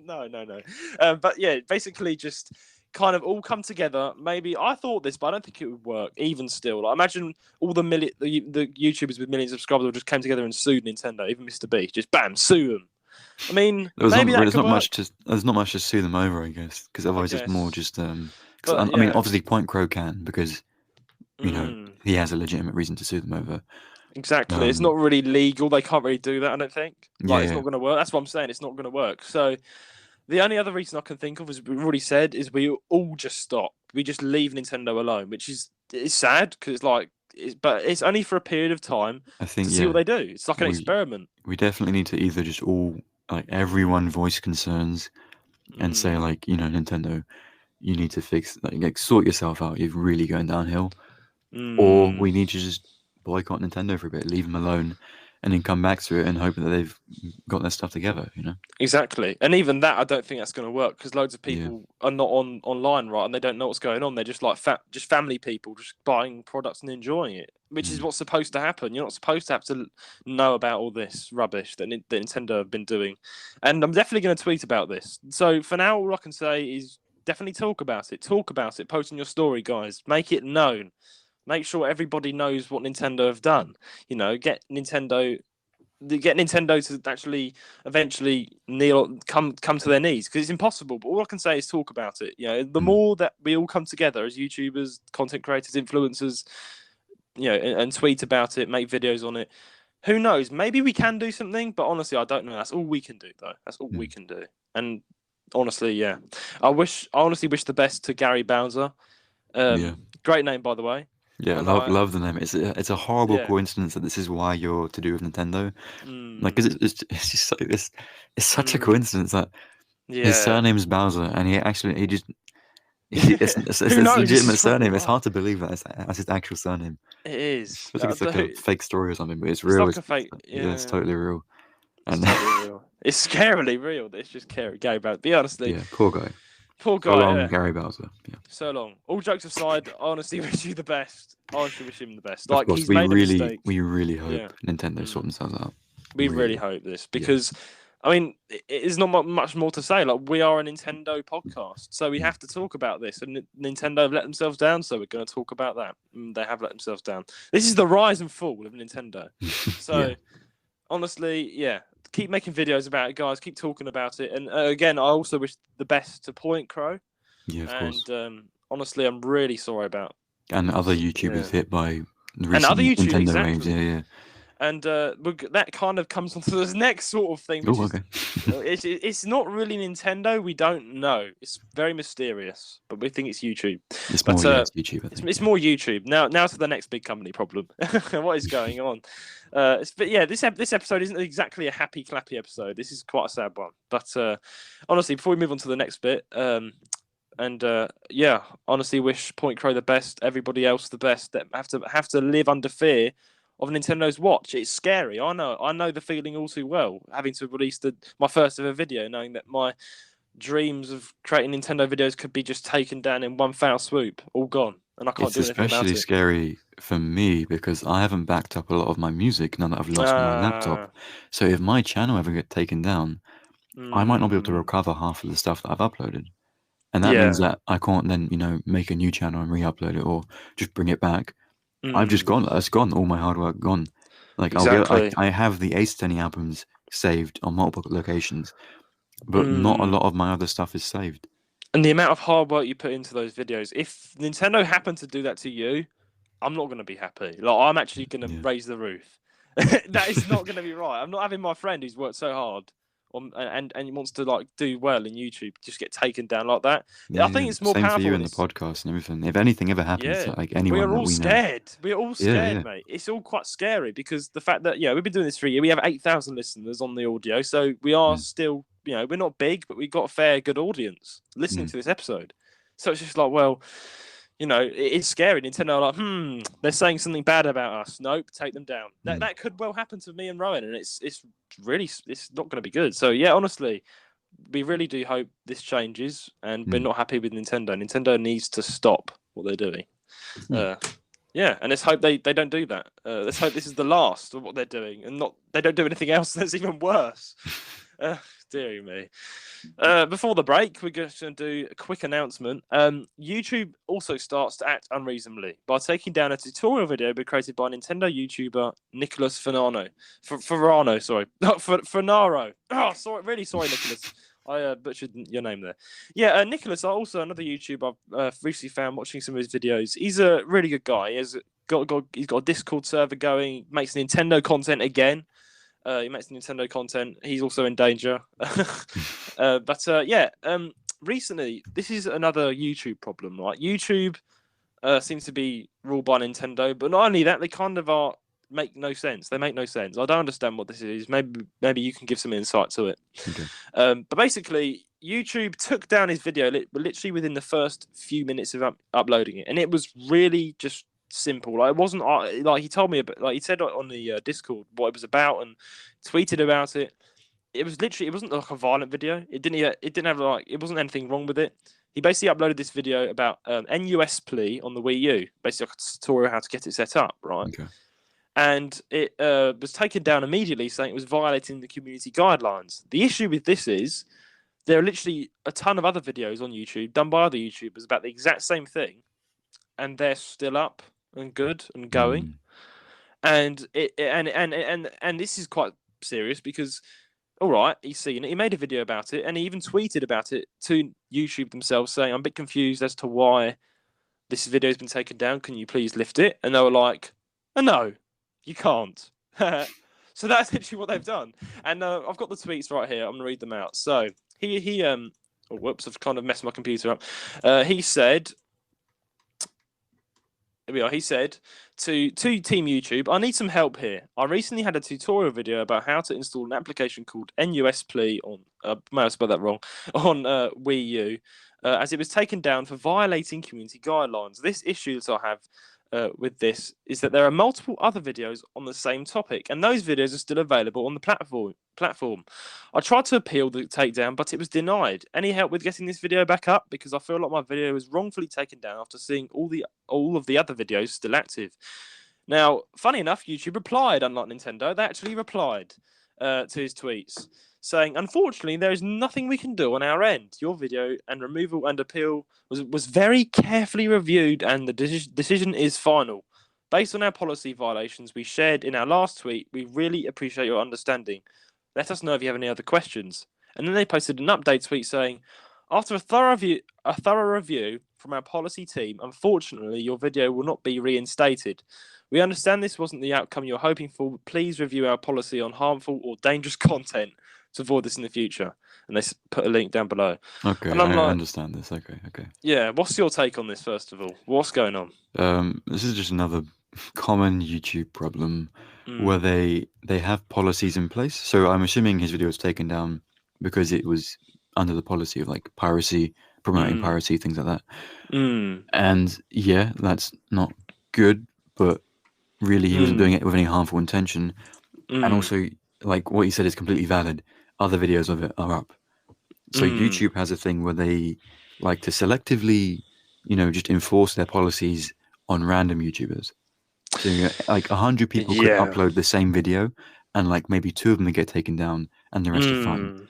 No. But yeah, basically just kind of all come together. Maybe I thought this, but I don't think it would work. Even still, imagine all the YouTubers with millions of subscribers all just came together and sued Nintendo. Even Mr. B, just bam, sue them. I mean, there's not much to sue them over, I guess, because otherwise it's more just. I mean, obviously, Point Crow can because he has a legitimate reason to sue them over. Exactly, it's not really legal. They can't really do that. I don't think. It's not going to work. That's what I'm saying. It's not going to work. So. The only other reason I can think of, as we've already said, is we all just stop. We just leave Nintendo alone, which is sad because but it's only for a period of time to see what they do. It's like an experiment. We definitely need to either just all everyone voice concerns and say Nintendo, you need to fix sort yourself out. You're really going downhill, or we need to just boycott Nintendo for a bit, leave them alone. And then come back to it and hope that they've got their stuff together, Exactly. And even that, I don't think that's going to work because loads of people are not online, right? And they don't know what's going on. They're just just family people, just buying products and enjoying it, which is what's supposed to happen. You're not supposed to have to know about all this rubbish that Nintendo have been doing. And I'm definitely going to tweet about this. So for now, all I can say is definitely talk about it. Talk about it. Post on your story, guys. Make it known. Make sure everybody knows what Nintendo have done. Get Nintendo to actually eventually come to their knees because it's impossible. But all I can say is talk about it. The more that we all come together as YouTubers, content creators, influencers, and tweet about it, make videos on it. Who knows? Maybe we can do something. But honestly, I don't know. That's all we can do, though. That's all we can do. And honestly, I honestly wish the best to Gary Bowser. Great name, by the way. Yeah, And love the name. It's a horrible yeah. coincidence that this is why you're to do with Nintendo. Like, 'cause Mm, it's just like this. It's such a mm, coincidence that his yeah. surname's Bowser, and he just it's Who his knows? This legitimate is probably surname. It's why. hard to believe that that's his actual surname. It It is. feels like it's like a fake story or something, but it's It's real. like a fake. Yeah, it's Yeah, totally real. it's And totally real. It's scarily real. It's just Gary Bowser. Be honestly, yeah, poor guy. poor So guy. long, Yeah, Gary Bowser. Yeah, so long. All jokes aside, I honestly wish you the best. I honestly wish him the best. of Like course. he's made a mistake. We really hope Yeah. Nintendo Mm. sort themselves out. We really Really. hope this Yeah. because, I mean, it's not much more to say. Like we are a Nintendo podcast, so we have to talk about this. And Nintendo have let themselves down, so we're going to talk about that. They have let themselves down. This is the rise and fall of Nintendo. So, Yeah. honestly, yeah, keep making videos about it, guys. Keep talking about it. And again, I also wish the best to Point Crow. Yeah, of course. And honestly, I'm really sorry about. And other YouTubers hit by And other recent YouTube, Nintendo waves. exactly. Yeah, yeah. And that kind of comes onto this next sort of thing, which Oh, is okay. it's not really Nintendo. We don't know. It's very mysterious, but we think it's YouTube. It's But more, yeah, it's YouTube, I think. it's more YouTube now. Now to the next big company problem. What is going on? But yeah, this episode isn't exactly a happy clappy episode. This is quite a sad one. But honestly, before we move on to the next bit, yeah, honestly, wish Point Crow the best. Everybody else the best. That have to live under fear of Nintendo's watch. It's scary. I know the feeling all too well. Having to release my first ever video, knowing that my dreams of creating Nintendo videos could be just taken down in one foul swoop, all gone, and I can't do anything about it. It's especially scary for me because I haven't backed up a lot of my music now that I've lost my laptop. So if my channel ever gets taken down, I might not be able to recover half of the stuff that I've uploaded. And that means that I can't then, make a new channel and re-upload it or just bring it back. I've just gone. It's gone. All my hard work gone. Like Exactly. I have the Ace Attorney albums saved on multiple locations, but not a lot of my other stuff is saved. And the amount of hard work you put into those videos, if Nintendo happened to do that to you, I'm not going to be happy. Like I'm actually going to raise the roof. That is not going to be right. I'm not having my friend who's worked so hard and wants to like do well in YouTube just get taken down like that. Yeah, I think it's more same powerful. For you in the podcast and everything. If anything ever happens to like anyone, we're all scared. We're all scared, yeah. mate. It's all quite scary because the fact that we've been doing this for a year. We have 8,000 listeners on the audio, so we are still we're not big, but we've got a fair good audience listening to this episode. So it's just like, well, it's scary. Nintendo are like, they're saying something bad about us. Nope, take them down. That could well happen to me and Rowan, and it's not going to be good. So yeah, honestly, we really do hope this changes, and we're not happy with Nintendo. Nintendo needs to stop what they're doing. And let's hope they don't do that. Let's hope this is the last of what they're doing, and they don't do anything else that's even worse. Dear me. Before the break, we're going to do a quick announcement. YouTube also starts to act unreasonably by taking down a tutorial video created by Nintendo YouTuber Nicholas Fanaro. Fanaro. Oh, sorry, really sorry, Nicholas. I butchered your name there. Yeah, Nicholas, also another YouTuber I've recently found watching some of his videos. He's a really good guy. He's got a Discord server going. Makes Nintendo content again. He makes Nintendo content. He's also in danger. Recently, this is another YouTube problem. Right, YouTube seems to be ruled by Nintendo, but not only that, they kind of make no sense. They make no sense. I don't understand what this is. Maybe you can give some insight to it. Okay. But basically, YouTube took down his video literally within the first few minutes of uploading it, and it was really just simple. Like it wasn't like he told me about, like he said on the Discord what it was about and tweeted about it. It wasn't like a violent video. It didn't have like, it wasn't anything wrong with it. He basically uploaded this video about NUS plea on the Wii U, basically like a tutorial how to get it set up, right? Okay. And it was taken down immediately, saying it was violating the community guidelines. The issue with this is there are literally a ton of other videos on YouTube done by other YouTubers about the exact same thing, and they're still up and good and going. And this is quite serious because, all right, he's seen it. He made a video about it, and he even tweeted about it to YouTube themselves, saying, "I'm a bit confused as to why this video has been taken down. Can you please lift it?" And they were like, "Oh, no, you can't." So that's literally what they've done. And I've got the tweets right here. I'm gonna read them out. So he oh, whoops, I've kind of messed my computer up. He said, we are. He said to Team YouTube, I need some help here. I recently had a tutorial video about how to install an application called NUSPLE on, may have spelled that wrong, on Wii U, as it was taken down for violating community guidelines. This issue that I have with this is that there are multiple other videos on the same topic, and those videos are still available on the platform. I tried to appeal the takedown, but it was denied. Any help with getting this video back up? Because I feel like my video was wrongfully taken down after seeing all of the other videos still active. Now, funny enough, YouTube replied, unlike Nintendo. They actually replied to his tweets, saying, unfortunately, there is nothing we can do on our end. Your video and removal and appeal was very carefully reviewed, and the decision is final. Based on our policy violations we shared in our last tweet, we really appreciate your understanding. Let us know if you have any other questions. And then they posted an update tweet saying, after a thorough review from our policy team, unfortunately, your video will not be reinstated. We understand this wasn't the outcome you're hoping for. Please review our policy on harmful or dangerous content to avoid this in the future. And they put a link down below. Okay, I understand this. Okay. Yeah, what's your take on this, first of all? What's going on? This is just another common YouTube problem where they have policies in place. So I'm assuming his video was taken down because it was under the policy of like piracy, promoting piracy, things like that. And yeah, that's not good, but really he wasn't doing it with any harmful intention. And also, like what he said is completely valid. Other videos of it are up. So YouTube has a thing where they like to selectively, just enforce their policies on random YouTubers. So like 100 people could upload the same video, and like maybe 2 of them get taken down, and the rest are fine.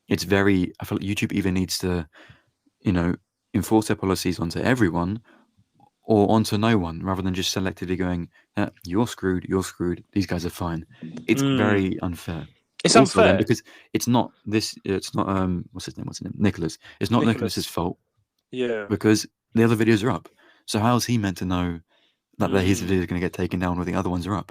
It's very. I feel like YouTube either needs to, enforce their policies onto everyone, or onto no one, rather than just selectively going, "You're screwed. You're screwed. These guys are fine." It's very unfair. It's also unfair because it's not this. It's not what's his name? Nicholas. It's not Nicholas's fault. Yeah. Because the other videos are up. So how is he meant to know that his video is going to get taken down when the other ones are up?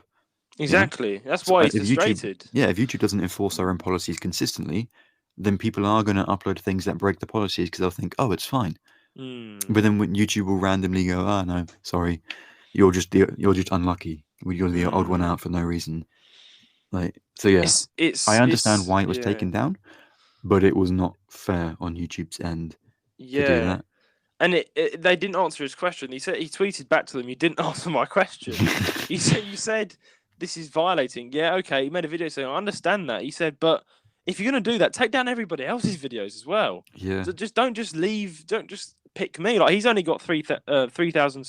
Exactly. That's why he's frustrated. If YouTube doesn't enforce their own policies consistently, then people are going to upload things that break the policies because they'll think, oh, it's fine. But then when YouTube will randomly go, oh no, sorry, you're just unlucky. You're the odd one out for no reason. Like, so yeah, I understand why it was taken down, but it was not fair on YouTube's end to do that. And they didn't answer his question. He tweeted back to them, "You didn't answer my question." You said this is violating. Yeah, okay. He made a video saying, "I understand that." He said, "But if you're going to do that, take down everybody else's videos as well. Yeah. So don't just pick me. Like, he's only got 3,000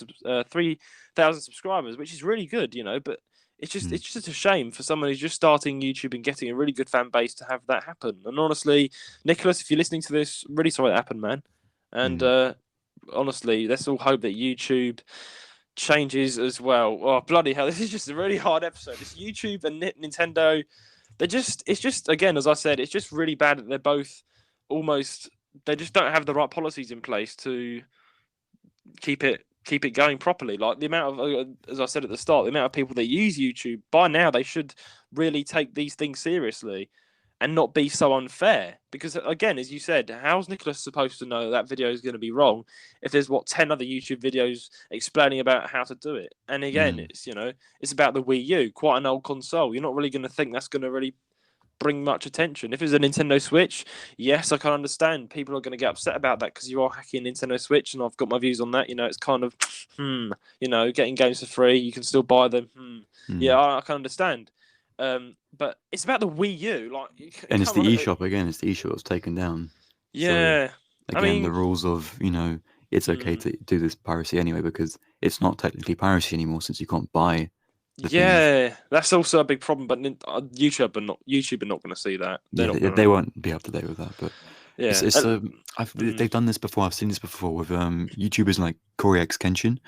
subscribers, which is really good, But it's just a shame for someone who's just starting YouTube and getting a really good fan base to have that happen. And honestly, Nicholas, if you're listening to this, really sorry that happened, man. And honestly, let's all hope that YouTube changes as well. Oh, bloody hell, this is just a really hard episode. It's YouTube and Nintendo. It's just, again, as I said, it's just really bad that they're both they just don't have the right policies in place to keep it going properly. Like the amount of, as I said at the start, the amount of people that use YouTube, by now they should really take these things seriously and not be so unfair. Because again, as you said, how's Nicholas supposed to know that video is going to be wrong if there's 10 other YouTube videos explaining about how to do it? And again, it's about the Wii U, quite an old console. You're not really going to think that's going to really bring much attention. If it's a Nintendo Switch, yes, I can understand people are going to get upset about that because you are hacking Nintendo Switch, and I've got my views on that. It's kind of, getting games for free, you can still buy them. Yeah, I can understand. But it's about the Wii U, and it's the eShop again. It's the eShop that's taken down. Yeah, so, again, the rules of it's okay to do this piracy anyway because it's not technically piracy anymore since you can't buy. That's also a big problem. But YouTube are not going to see that. They won't be up to date with that. But they've done this before. I've seen this before with YouTubers like Corey X Kenshin.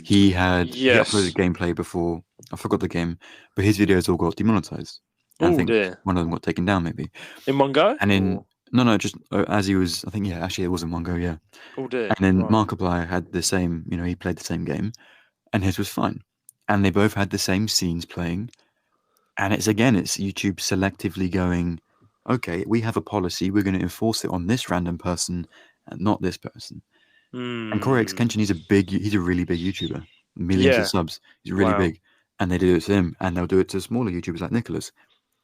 He uploaded gameplay before. I forgot the game, but his videos all got demonetized. I think one of them got taken down, maybe in one go. And no, just as he was. I think actually it was in one go. Yeah. Oh dear. And then Markiplier had the same. He played the same game, and his was fine. And they both had the same scenes playing. And it's YouTube selectively going, okay, we have a policy, we're going to enforce it on this random person and not this person. And Corey X Kenshin, he's a really big YouTuber. millions of subs. He's really big, and they do it to him, and they'll do it to smaller YouTubers like Nicholas,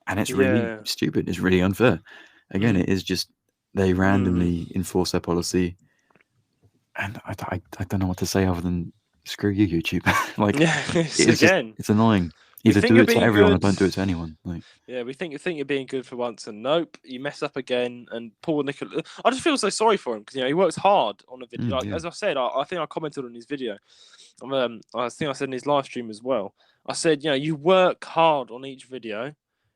and it's really stupid. It's really unfair. Again, it is just they randomly enforce their policy, and I don't know what to say other than screw you, YouTube. Like, it's annoying. Either do it to everyone or don't do it to anyone. Like, we think you're being good for once, and nope, you mess up again. And poor Nicholas, I just feel so sorry for him because he works hard on a video. As I said, I think I commented on his video. I think I said in his live stream as well. I said, you work hard on each video,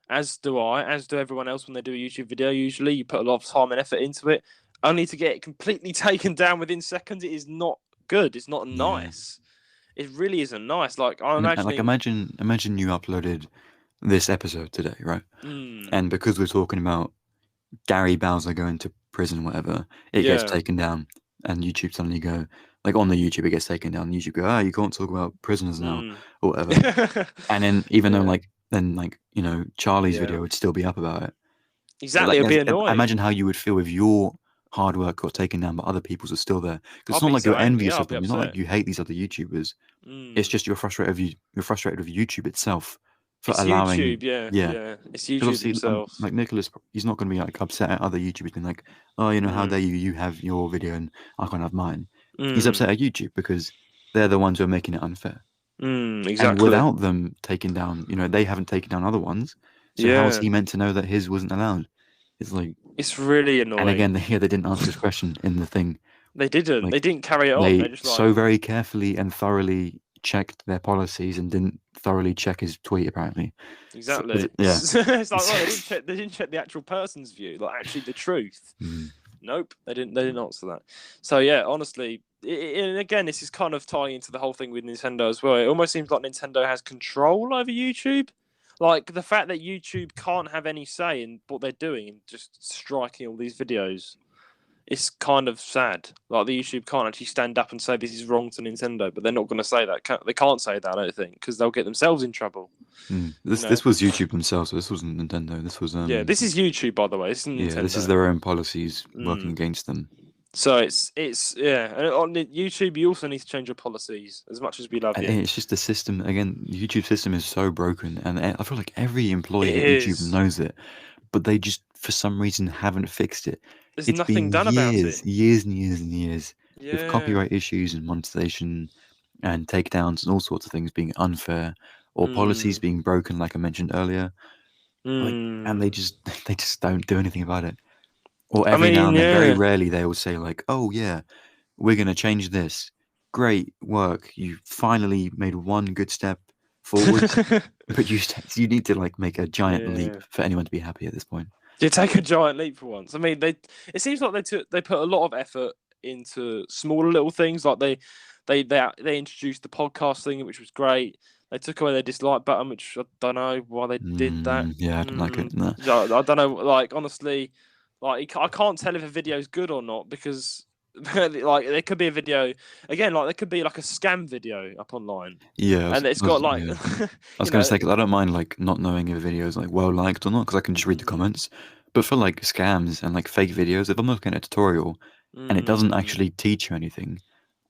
as do I, as do everyone else when they do a YouTube video. Usually, you put a lot of time and effort into it, only to get it completely taken down within seconds. It is not good. It's not nice. It really isn't nice. Like imagine you uploaded this episode today, right? And because we're talking about Gary Bowser going to prison, or whatever, it gets taken down, and YouTube suddenly go, like, on the YouTube, it gets taken down. And YouTube go, you can't talk about prisoners now, or whatever. And then even though Charlie's video would still be up about it. Exactly, it'd be annoying. Imagine how you would feel if your hard work got taken down, but other people's are still there. Because it's not like you're envious of them. It's not like you hate these other YouTubers. It's just you're frustrated with YouTube itself for allowing. YouTube, it's YouTube itself. Like Nicholas, he's not going to be like upset at other YouTubers being like, oh, how dare you have your video and I can't have mine. He's upset at YouTube because they're the ones who are making it unfair. Exactly. And without them taking down, they haven't taken down other ones. So how is he meant to know that his wasn't allowed? It's like, it's really annoying. And again, they didn't answer this question in the thing. They didn't. They didn't carry it on. They just so very carefully and thoroughly checked their policies and didn't thoroughly check his tweet. Apparently. Exactly. It's like they didn't check the actual person's view, like actually the truth. Nope, they didn't answer that. So honestly, and again, this is kind of tying into the whole thing with Nintendo as well. It almost seems like Nintendo has control over YouTube. Like, the fact that YouTube can't have any say in what they're doing and just striking all these videos, it's kind of sad. Like, the YouTube can't actually stand up and say this is wrong to Nintendo, but they're not going to say that. They can't say that, I don't think, because they'll get themselves in trouble. This was YouTube themselves, so this wasn't Nintendo. This was this is YouTube, by the way. This isn't Nintendo. This is their own policies working against them. So it's and on YouTube you also need to change your policies as much as we love you. It's just the system. Again, the YouTube system is so broken, and I feel like every employee at YouTube knows it, but they just for some reason haven't fixed it. There's nothing done about it. Years and years and years with copyright issues and monetization and takedowns and all sorts of things being unfair or policies being broken, like I mentioned earlier. And they just don't do anything about it. Or every now and then, very rarely, they will say like, "Oh yeah, we're gonna change this. Great work! You finally made one good step forward." But you need to like make a giant leap for anyone to be happy at this point. You take a giant leap for once. I mean, it seems like they put a lot of effort into smaller little things. Like they introduced the podcast thing, which was great. They took away their dislike button, which I don't know why they did that. Yeah, I don't like it. No. I don't know. Like, honestly. Like, I can't tell if a video is good or not because, like, there could be a video again. Like, there could be like a scam video up online. Yeah, and it's got like. I was going to say, because I don't mind like not knowing if a video is like well liked or not, because I can just read the comments. But for like scams and like fake videos, if I'm looking at a tutorial and it doesn't actually teach you anything,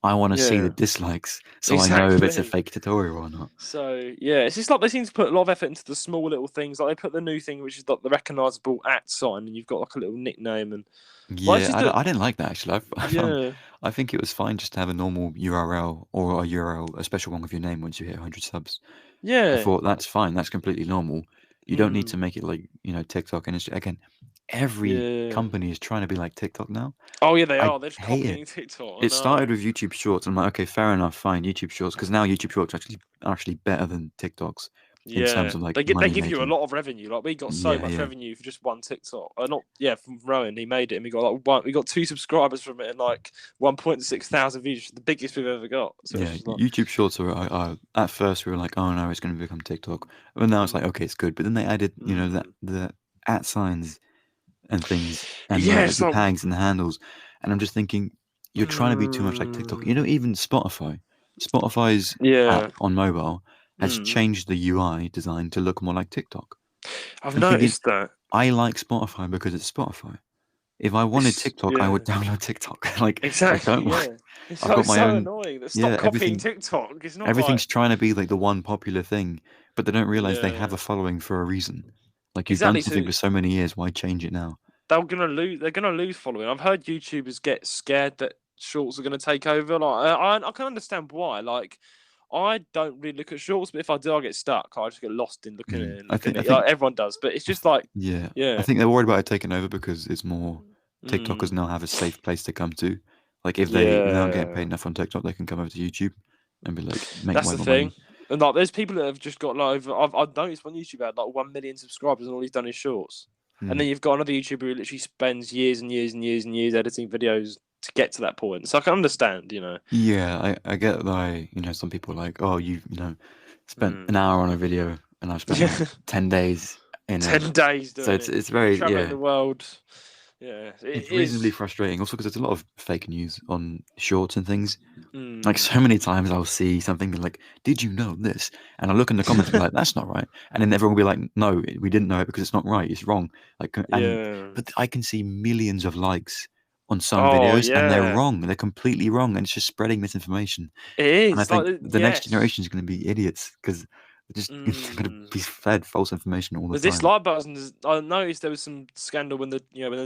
I want to see the dislikes so I know if it's a fake tutorial or not. So it's just like they seem to put a lot of effort into the small little things. Like they put the new thing, which is like the recognisable @ sign, and you've got like a little nickname. And I didn't like that actually. I think it was fine just to have a normal URL or a URL, a special one with your name once you hit 100 subs. Yeah, I thought that's fine. That's completely normal. You don't need to make it like TikTok and Instagram. Again, every company is trying to be like TikTok now. Oh yeah, they are. They're just copying TikTok. It started with YouTube Shorts. I'm like, okay, fair enough, fine, YouTube Shorts, because now YouTube Shorts are actually better than TikToks in terms of like they give you a lot of revenue. Like we got so much revenue for just one TikTok. From Rowan, he made it, and we got 2 subscribers from it and like 1.6 thousand views, the biggest we've ever got. So YouTube Shorts are at first we were like, oh no, it's going to become TikTok, but now it's like, okay, it's good. But then they added that the @ signs and things and the tags and the handles, and I'm just thinking you're trying to be too much like TikTok. Even Spotify's app on mobile has changed the UI design to look more like TikTok. I've noticed that. I like Spotify because it's Spotify. If I wanted TikTok, I would download TikTok. Like exactly. It's I've got my so own. annoying. Stop Yeah, copying TikTok. It's not everything's like trying to be like the one popular thing, but they don't realize they have yeah, a following for a reason. Like you've done exactly. something So for so many years, why change it now? they're gonna lose. They're gonna lose following. I've heard YouTubers get scared that shorts are gonna take over. Like I can understand why. Like I don't really look at shorts, but if I do, I get stuck. I just get lost in looking at it and I looking at it. think Like everyone does, but it's I just th- like yeah, I yeah. think they're worried about it taking over because it's more TikTokers Mm, now have a safe place to come to. Like if they aren't getting paid yeah. enough on TikTok, they can come over to YouTube and be like make That's way the more thing. money. And like, there's people that have just got like over. I've noticed on YouTube had like 1 million subscribers, and all he's done is shorts. And Hmm. then you've got another YouTuber who literally spends years and years and years and years editing videos to get to that point. So I can understand, you know. Yeah, I get why, some people are like, oh, spent an Mm. hour on a video and I've spent like 10 days in it. 10 days So doing it, it's very, traveling yeah, the world. Yeah, it it's reasonably is. frustrating. Also because there's a lot of fake news on shorts and things. Like Mm. so many times I'll see something like, did you know this? And I look in the comments and be like, that's not right. And then everyone will be like, no, we didn't know it because it's not right. It's wrong. Yeah. But I can see millions of likes on some Oh videos and they're yeah. wrong. They're completely wrong. And it's just spreading misinformation. It And I is think like the next yes. generation is going to be idiots because they're just going to Mm. be fed false information all the The time. dislike buttons. I noticed there was some scandal when the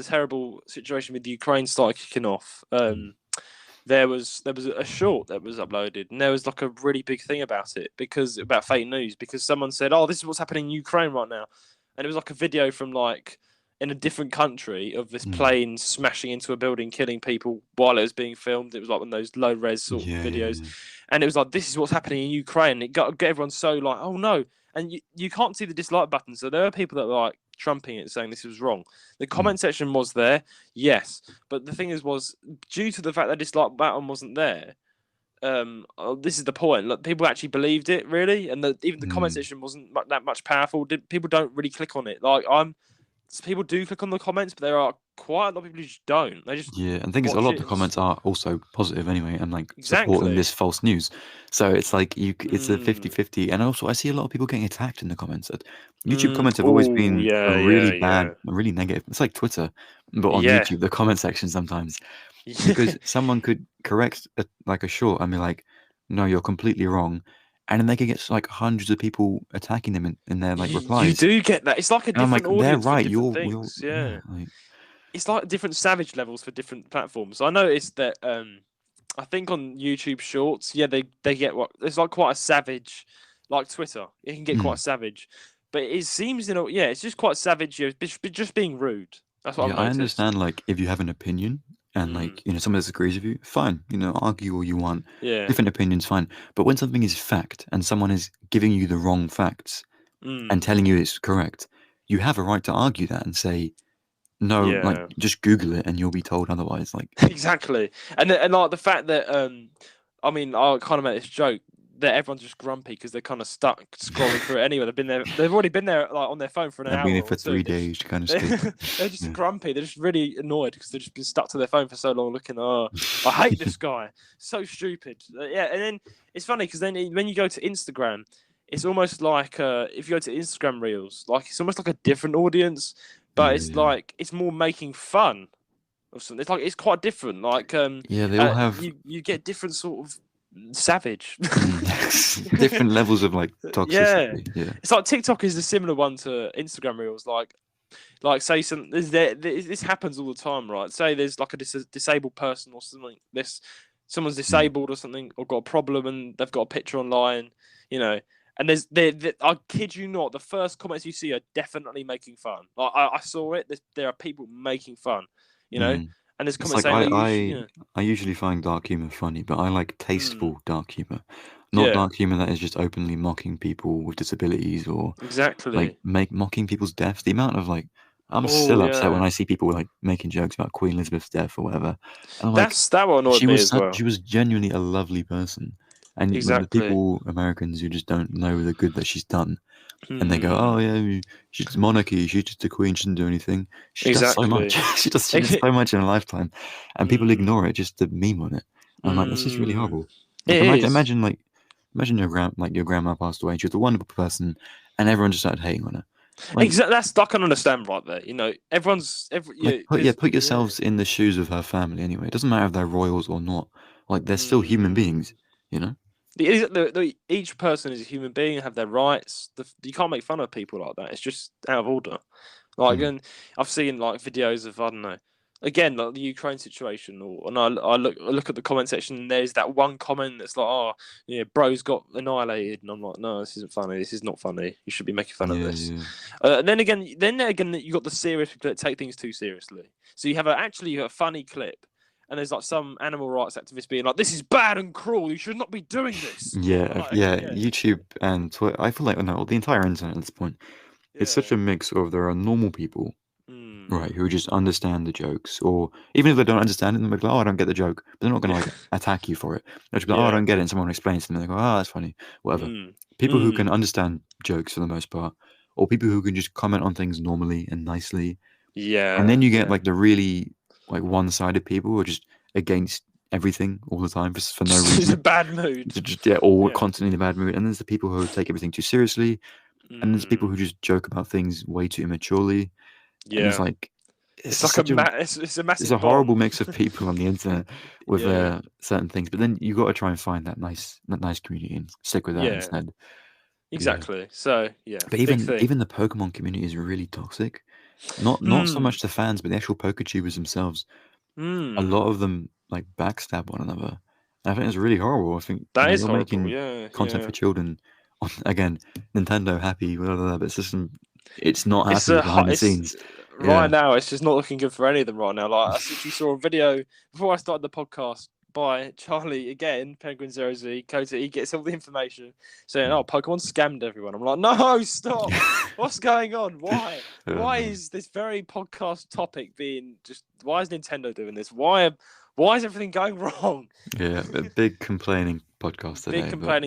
terrible situation with the Ukraine started kicking off. Mm. There was a short that was uploaded, and there was like a really big thing about it about fake news because someone said, "Oh, this is what's happening in Ukraine right now," and it was like a video from like in a different country of this Mm. plane smashing into a building, killing people while it was being filmed. It was like one of those low res sort of Yeah, yeah, videos, yeah. and it was like, "This is what's happening in Ukraine." It got everyone so like, "Oh no." And you can't see the dislike button. So there are people that were like trumping it, saying this was wrong. The Mm. comment section was there, yes, but the thing was due to the fact that dislike button wasn't there. This is the point. Like, people actually believed it, really, and even the comment Mm. section wasn't that much powerful. People don't really click on it. People do click on the comments, but there are quite a lot of people who just don't. They just Yeah, and the thing is, a watch lot of it the and just comments are also positive anyway, and like supporting exactly. this false news. So it's like it's a Mm, 50-50. And also I see a lot of people getting attacked in the comments. YouTube comments have always Oh been a yeah, really yeah, bad, yeah. a really negative. It's like Twitter, but on Yeah. YouTube, the comment section sometimes, because someone could correct like a short and be like, "No, you're completely wrong," and then they could get like hundreds of people attacking them in their like You replies. do get that. It's like a And I'm like, different "They're audience for right. different You're things. yeah." Yeah. Like, It's like different savage levels for different platforms. I noticed that I think on YouTube Shorts, yeah, they get what it's like quite a savage, like Twitter. It can get mm. quite savage, but it seems yeah, it's just quite savage. Just being rude. That's what I've Yeah, I noticed. understand, like, if you have an opinion and, Mm, like, someone disagrees with you, fine, argue all you want. yeah. Different opinions, fine. But when something is fact and someone is giving you the wrong facts and Mm, telling you it's correct, you have a right to argue that and say, no, like, yeah. just Google it and you'll be told otherwise. Like, Exactly, and like the fact that I mean, I kind of made this joke that everyone's just grumpy because they're kind of stuck scrolling through it anyway. They've already been there like on their phone for an I've been hour here for or two. 3 days to kind of They're, skip. they're just Yeah. grumpy. They're just really annoyed because they've just been stuck to their phone for so long, looking. Oh, I hate this guy. So stupid. Yeah, and then it's funny because then when you go to Instagram, it's almost like if you go to Instagram Reels, like it's almost like a different audience, but Yeah, it's yeah. like it's more making fun or something. It's like it's quite different. Like Yeah, they all have you get different sort of savage. different levels of, like, Yeah, toxicity. Yeah. it's like TikTok is a similar one to Instagram Reels. Like say this happens all the time, right? Say there's like a disabled person or something. Someone's Mm. disabled or something, or got a problem, and they've got a picture online, you know. And I kid you not, the first comments you see are definitely making fun. Like I saw it. There are people making fun, you know. Mm. And there's It's comments like saying like you know, I usually find dark humor funny, but I like mm, tasteful dark humor, not yeah, dark humor that is just openly mocking people with disabilities or like exactly. mocking people's deaths. The amount of like, I'm Oh still upset when yeah, I see people like making jokes about Queen Elizabeth's death or whatever, and I'm like, that one annoyed me as well. she was genuinely a lovely person, but the Exactly. people Americans who just don't know the good that she's done. And they go, Hmm. "Oh yeah, she's monarchy. She's just a queen. She didn't do anything. She does so much. Exactly. She does so much in a lifetime, and people Mm, ignore it just to meme on it. And I'm like, this is really mm. horrible. Like It is. imagine your grandma passed away. And she was a wonderful person, and everyone just started hating on her. Like Exactly. That's I can understand right there. You know, everyone's every yeah, put because put yeah. yourselves in the shoes of her family anyway. It doesn't matter if they're royals or not. Like they're still human beings, you know. Each person is a human being, have their rights. You can't make fun of people like that. It's just out of order. Like, and I've seen like videos of, I don't know, again, like the Ukraine situation, and I look at the comment section, and there's that one comment that's like, oh, yeah, bro's got annihilated, and I'm like, no, this isn't funny. This is not funny. You should be making fun of this. Yeah. And then again, you got the serious people that take things too seriously. So you have a funny clip. And there's like some animal rights activists being like, "This is bad and cruel. You should not be doing this." Yeah. YouTube and Twitter. I feel like the entire internet at this point. It's such a mix of there are normal people, right, who just understand the jokes, or even if they don't understand it, they'll be like, "Oh, I don't get the joke," but they're not going to like attack you for it. They'll just be like, "Oh, I don't get it," and someone explains to them, and they go, "Oh, that's funny," whatever. People who can understand jokes for the most part, or people who can just comment on things normally and nicely. Yeah. And then you get like the really like one-sided people who are just against everything all the time for no reason. It's a bad mood. Constantly in a bad mood. And there's the people who take everything too seriously. And there's people who just joke about things way too immaturely. Yeah. And it's like it's a massive. It's a horrible mix of people on the internet with certain things. But then you got to try and find that nice community and stick with that instead. Exactly. Yeah. So yeah. But even the Pokemon community is really toxic. Not so much the fans, but the actual PokeTubers themselves. A lot of them like backstab one another. And I think it's really horrible. I think that is horrible. Making content for children. Again, Nintendo happy, but it's just it's not happy behind the scenes. Right now, it's just not looking good for any of them right now. Like I actually saw a video before I started the podcast by Charlie again, Penguin 0Z, Kota. He gets all the information saying, "Oh, Pokemon scammed everyone." I'm like, "No, stop! What's going on? Why? Why is this very podcast topic being just? Why is Nintendo doing this? Why is everything going wrong?" Yeah, a big complaining podcast today.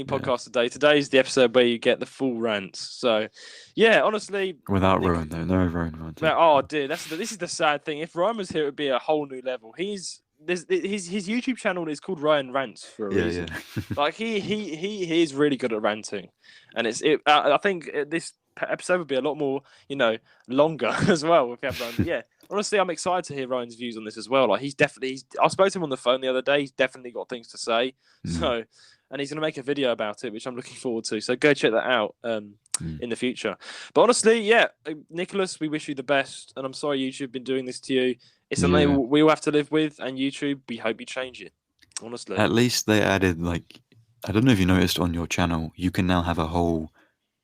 Podcast today. Today's the episode where you get the full rants. So, yeah, honestly, without Rowan though, no Rowan. Oh dear, this is the sad thing. If Rowan was here, it would be a whole new level. His YouTube channel is called Ryan Rants for a reason. Like he is really good at ranting, and I think this episode would be a lot more longer as well if we have Ryan. Yeah, honestly, I'm excited to hear Ryan's views on this as well. Like I spoke to him on the phone the other day. He's definitely got things to say. So, and he's going to make a video about it, which I'm looking forward to. So go check that out in the future. But honestly, Nicholas, we wish you the best, and I'm sorry YouTube been doing this to you. It's something we all have to live with, and YouTube, we hope you change it. Honestly, at least they added I don't know if you noticed on your channel, you can now have a whole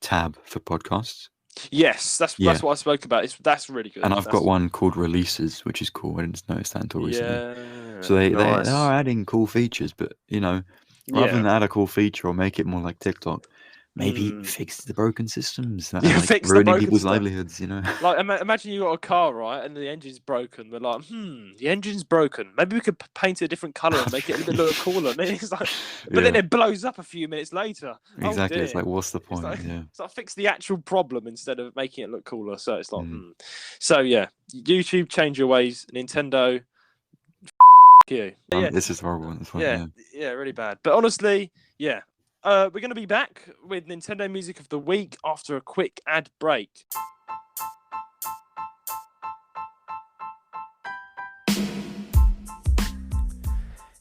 tab for podcasts. Yes, that's what I spoke about. That's really good. And I've got one called releases, which is cool. I didn't notice that until recently. So they are adding cool features, but rather than add a cool feature or make it more like TikTok, maybe fix the broken systems that are ruining people's livelihoods, Like, imagine you got a car, right, and the engine's broken. We're like, the engine's broken. Maybe we could paint it a different colour and make it look cooler. And it's like, but then it blows up a few minutes later. Exactly. It's like, what's the point? It's like fix the actual problem instead of making it look cooler. So it's like, So yeah, YouTube, change your ways. Nintendo, you. This is horrible. Yeah, really bad. But honestly, we're going to be back with Nintendo Music of the Week after a quick ad break.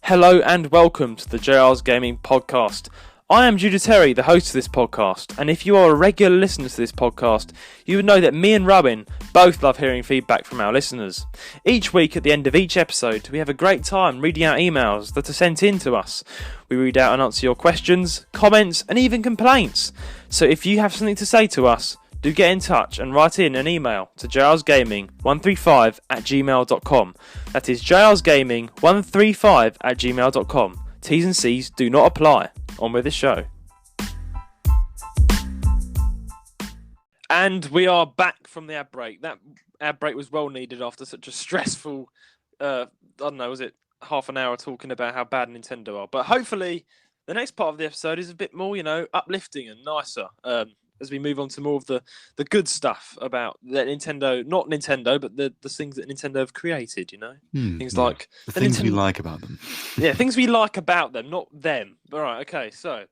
Hello and welcome to the JR's Gaming Podcast. I am Judah Terry, the host of this podcast, and if you are a regular listener to this podcast, you would know that me and Rowan both love hearing feedback from our listeners. Each week at the end of each episode, we have a great time reading out emails that are sent in to us. We read out and answer your questions, comments, and even complaints. So if you have something to say to us, do get in touch and write in an email to jrsgaming135@gmail.com. That is jrsgaming135@gmail.com. T's and C's do not apply. On with the show. And we are back from the ad break. That ad break was well needed after such a stressful, I don't know, was it half an hour talking about how bad Nintendo are? But hopefully the next part of the episode is a bit more, uplifting and nicer. As we move on to more of the good stuff about that Nintendo, not Nintendo, but the things that Nintendo have created, things like the things we like about them. Yeah, things we like about them, not them. All right, okay, so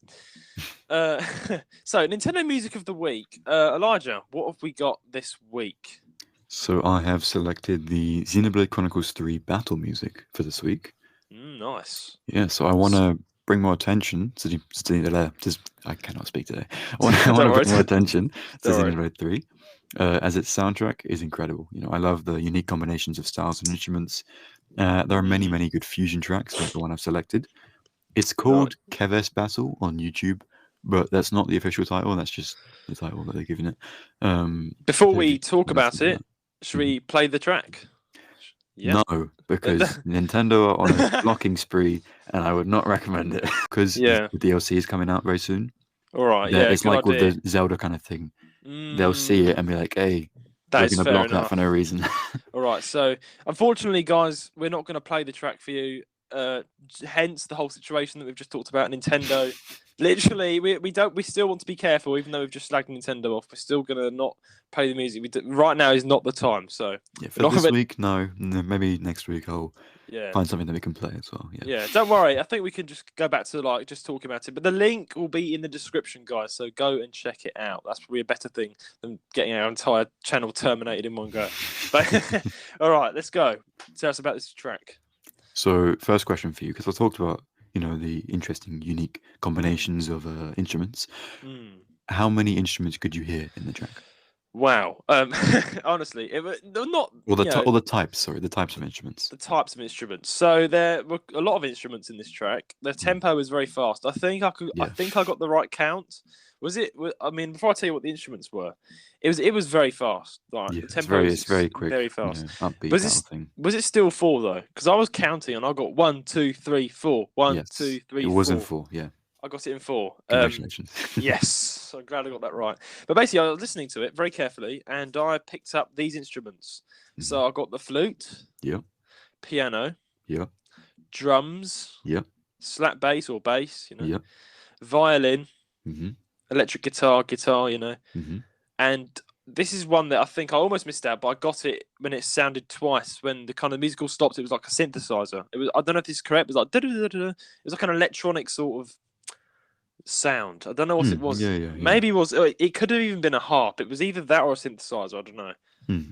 Nintendo Music of the Week. Elijah, what have we got this week? So I have selected the Xenoblade Chronicles 3 battle music for this week. Nice. Yeah, so I want to bring more attention to I cannot speak today. I want to bring more attention to Xenoblade 3, as its soundtrack is incredible. I love the unique combinations of styles and instruments. There are many good fusion tracks, like the one I've selected. It's called Keves Battle on YouTube, but that's not the official title. That's just the title that they're giving it. Before we talk about it, should we play the track? Yeah. No, because Nintendo are on a blocking spree, and I would not recommend it. Because the DLC is coming out very soon. All right, it's like with the Zelda kind of thing. They'll see it and be like, "Hey, we're going to block that for no reason." All right, so unfortunately, guys, we're not going to play the track for you. Hence the whole situation that we've just talked about. Nintendo, literally, we still want to be careful, even though we've just slagged Nintendo off. We're still gonna not play the music. Right now is not the time. So for this week, no. Maybe next week I'll find something that we can play as well. Yeah, don't worry. I think we can just go back to just talking about it. But the link will be in the description, guys. So go and check it out. That's probably a better thing than getting our entire channel terminated in one go. But all right, let's go. Tell us about this track. So, first question for you, because I talked about, the interesting, unique combinations of instruments. How many instruments could you hear in the track? Wow. Honestly, it was not. The types. Sorry, the types of instruments. The types of instruments. So there were a lot of instruments in this track. The tempo was very fast. I think I got the right count. Was it? I mean, before I tell you what the instruments were, it was very fast. Like, the tempo it's very quick, very fast. Upbeat was it still 4 though? Because I was counting and I got 1, 2, 3, 4. 1, 2, 3, 4. It was in 4. Yeah. I got it in 4. Congratulations. Yes, I'm glad I got that right. But basically, I was listening to it very carefully, and I picked up these instruments. So I got the flute. Yeah. Piano. Yeah. Drums. Yeah. Slap bass or bass. Yeah. Violin. Mm-hmm. Electric guitar. Mm-hmm. And this is one that I think I almost missed out, but I got it when it sounded twice. When the kind of musical stopped, it was like a synthesizer. It was, I don't know if this is correct, but it was like da-da-da-da-da. It was like an electronic sort of sound. I don't know what it was. Maybe it was. It could have even been a harp. It was either that or a synthesizer. I don't know.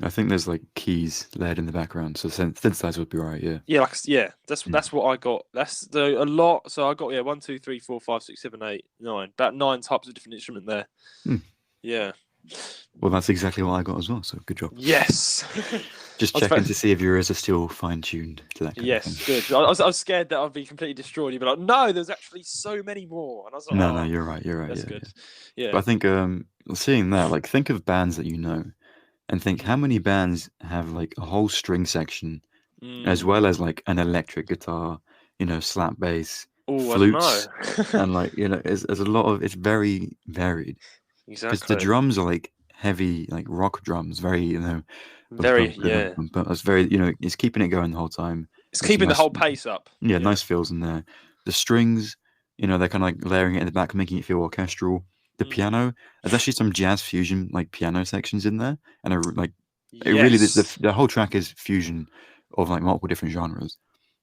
I think there's like keys layered in the background, so synthesizer would be right. Yeah. That's what I got. That's a lot. So I got 1, 2, 3, 4, 5, 6, 7, 8, 9. About 9 types of different instrument there. Yeah. Well, that's exactly what I got as well. So good job. Yes. Just checking to see if your ears are still fine-tuned to that kind of thing. Good. I was scared that I'd be completely destroyed. You'd be like, no, there's actually so many more. And I was like, no, you're right. That's good. Yeah. But I think seeing that, like, think of bands that you know, and think how many bands have like a whole string section, as well as like an electric guitar, slap bass, flutes, and like there's a lot of. It's very varied. Exactly. Because the drums are like heavy, like rock drums, very very but it's very it's keeping it going the whole time. It's keeping the whole pace up. Yeah, nice feels in there. The strings, they're kind of like layering it in the back, making it feel orchestral. The piano, there's actually some jazz fusion like piano sections in there, and it really the whole track is fusion of like multiple different genres.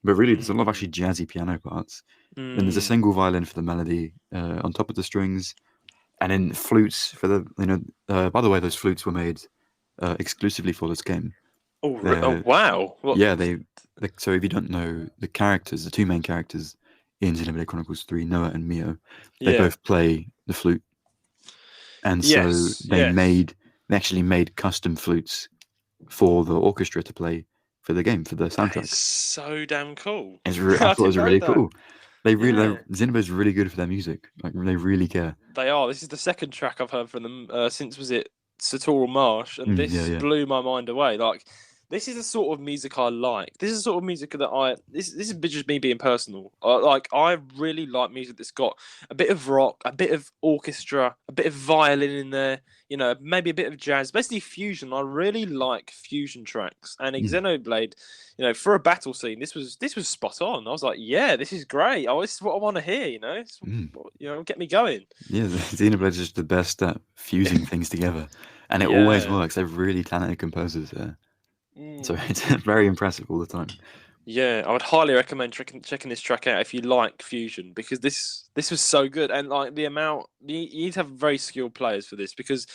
But really, there's a lot of actually jazzy piano parts. And there's a single violin for the melody on top of the strings. And then flutes for the, by the way, those flutes were made exclusively for this game. Oh, wow. Yeah, so if you don't know, the two main characters in Xenoblade Chronicles 3, Noah and Mio, they both play the flute. And so they actually made custom flutes for the orchestra to play for the game, for the soundtrack. That is so damn cool. I thought it was really cool. Xenoblade's really good for their music. Like, they really care. They are. This is the second track I've heard from them since, was it Satoral Marsh? And this blew my mind away. Like, this is the sort of music I like. This is the sort of music that this is just me being personal. I really like music that's got a bit of rock, a bit of orchestra, a bit of violin in there, maybe a bit of jazz, basically fusion. I really like fusion tracks. And Xenoblade, for a battle scene, this was spot on. I was like, yeah, this is great. Oh, this is what I want to hear, get me going. Yeah, Xenoblade is just the best at fusing things together. And it always works. They're really talented composers there. So it's very impressive all the time. Yeah, I would highly recommend checking this track out if you like fusion, because this was so good. And like the amount, you need to have very skilled players for this, because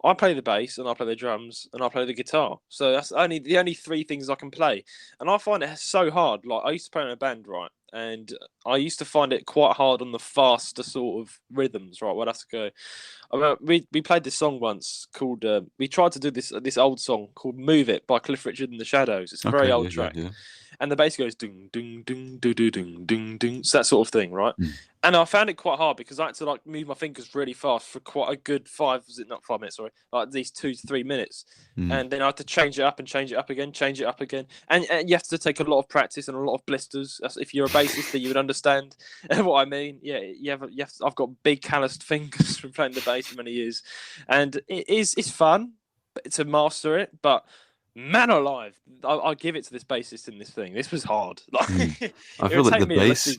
I play the bass and I play the drums and I play the guitar. So that's the only three things I can play. And I find it so hard. Like I used to play in a band, right? And I used to find it quite hard on the faster sort of rhythms, right? Well, that's go. We played this song once called. We tried to do this old song called "Move It" by Cliff Richard and the Shadows. It's a very old track, and the bass goes ding ding ding ding ding ding ding. It's that sort of thing, right? And I found it quite hard because I had to like move my fingers really fast for quite a good 5 minutes, sorry, like these 2 to 3 minutes, and then I had to change it up and change it up again, and you have to take a lot of practice and a lot of blisters. If you're a bassist, then you would understand what I mean. Yeah, I've got big calloused fingers from playing the bass for many years, and it's fun to master it, but. Man alive, I'll give it to this bassist in this thing. This was hard. Like, I feel like the bass,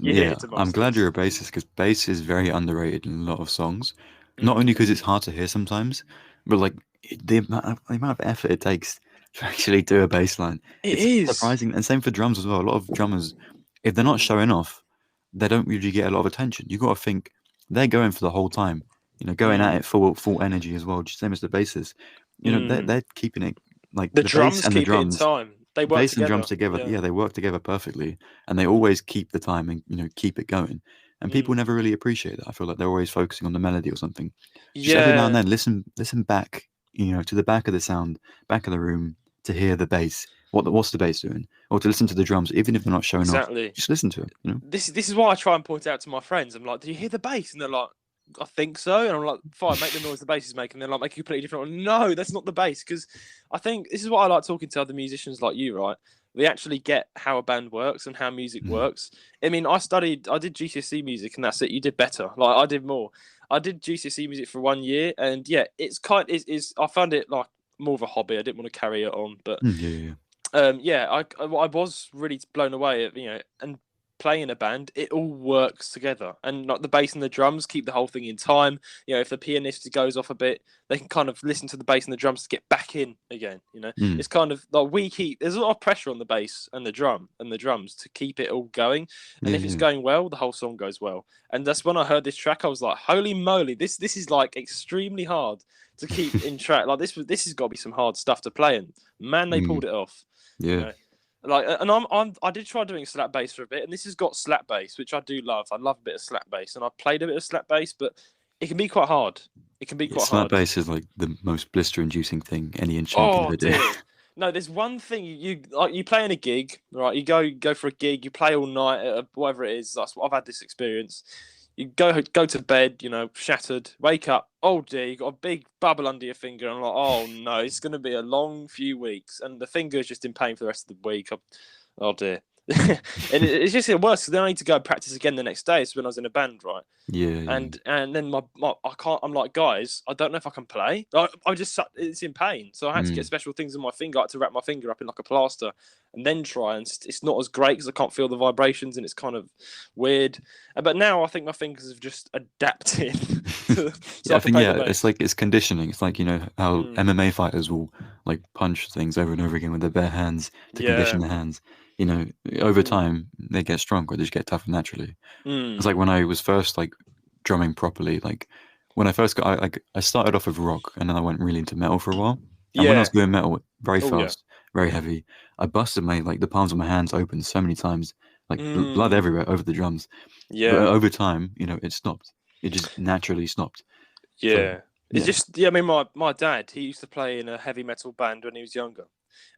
I'm glad you're a this. bassist because bass is very underrated in a lot of songs. Not only because it's hard to hear sometimes, but like the amount of effort it takes to actually do a bass line. It It's is. surprising. And same for drums as well. A lot of drummers, if they're not showing off, they don't usually get a lot of attention. You got to think they're going for the whole time, going at it full energy as well, just same as the bassist. They're keeping it like The the drums bass and the keep it in drums. time. They work Bass and together. drums together, Yeah. they work together perfectly, and they always keep the time and keep it going. And people never really appreciate that. I feel like they're always focusing on the melody or something. Just every now and then, listen back, to the back of the sound, back of the room, to hear the bass. What's the bass doing? Or to listen to the drums, even if they're not showing off. Just listen to it. This is why I try and point out to my friends. I'm like, "Do you hear the bass?" And they're like, "I think so." And I'm like, "Fine, make the noise the bass is making." They're like, "Make a completely different one." No, that's not the bass. Because I think this is what I like talking to other musicians like you, right? We actually get how a band works and how music works. I mean, I did GCSE music, and that's it. You did better. Like I did more. I did GCSE music for 1 year, and yeah, I found it like more of a hobby. I didn't want to carry it on, but I was really blown away at and playing in a band, it all works together, and like the bass and the drums keep the whole thing in time. If the pianist goes off a bit, they can kind of listen to the bass and the drums to get back in again. It's kind of like there's a lot of pressure on the bass and the drums to keep it all going, and if it's going well, the whole song goes well. And that's when I heard this track, I was like, holy moly, this is like extremely hard to keep in track. Like this has got to be some hard stuff to play, and man, they pulled it off. Like, and I did try doing slap bass for a bit, and this has got slap bass, which I do love. I love a bit of slap bass, and I played a bit of slap bass, but it can be quite hard. Slap bass is like the most blister-inducing thing any instrument can ever do. No, there's one thing you play in a gig, right? You go for a gig, you play all night, whatever it is. I've had this experience. You go to bed, shattered. Wake up, oh dear, you got a big bubble under your finger. And I'm like, oh no, it's going to be a long few weeks, and the finger is just in pain for the rest of the week. Oh dear. And it's just worse because then I need to go and practice again the next day. It's when I was in a band, right? And then I can't. I'm like, guys, I don't know if I can play. It's in pain, so I had to get special things on my finger. I had to wrap my finger up in like a plaster, and then try. And it's not as great because I can't feel the vibrations, and it's kind of weird. But now I think my fingers have just adapted. I think it's conditioning. It's like how MMA fighters will like punch things over and over again with their bare hands to condition their hands. Over time they get stronger, they just get tougher naturally. It's like when I was first like drumming properly, like when I first got I started off with rock, and then I went really into metal for a while. And when I was doing metal very fast, very heavy, I busted the palms of my hands open so many times, like blood everywhere over the drums. But over time, it stopped. It just naturally stopped. It's just I mean, my dad, he used to play in a heavy metal band when he was younger,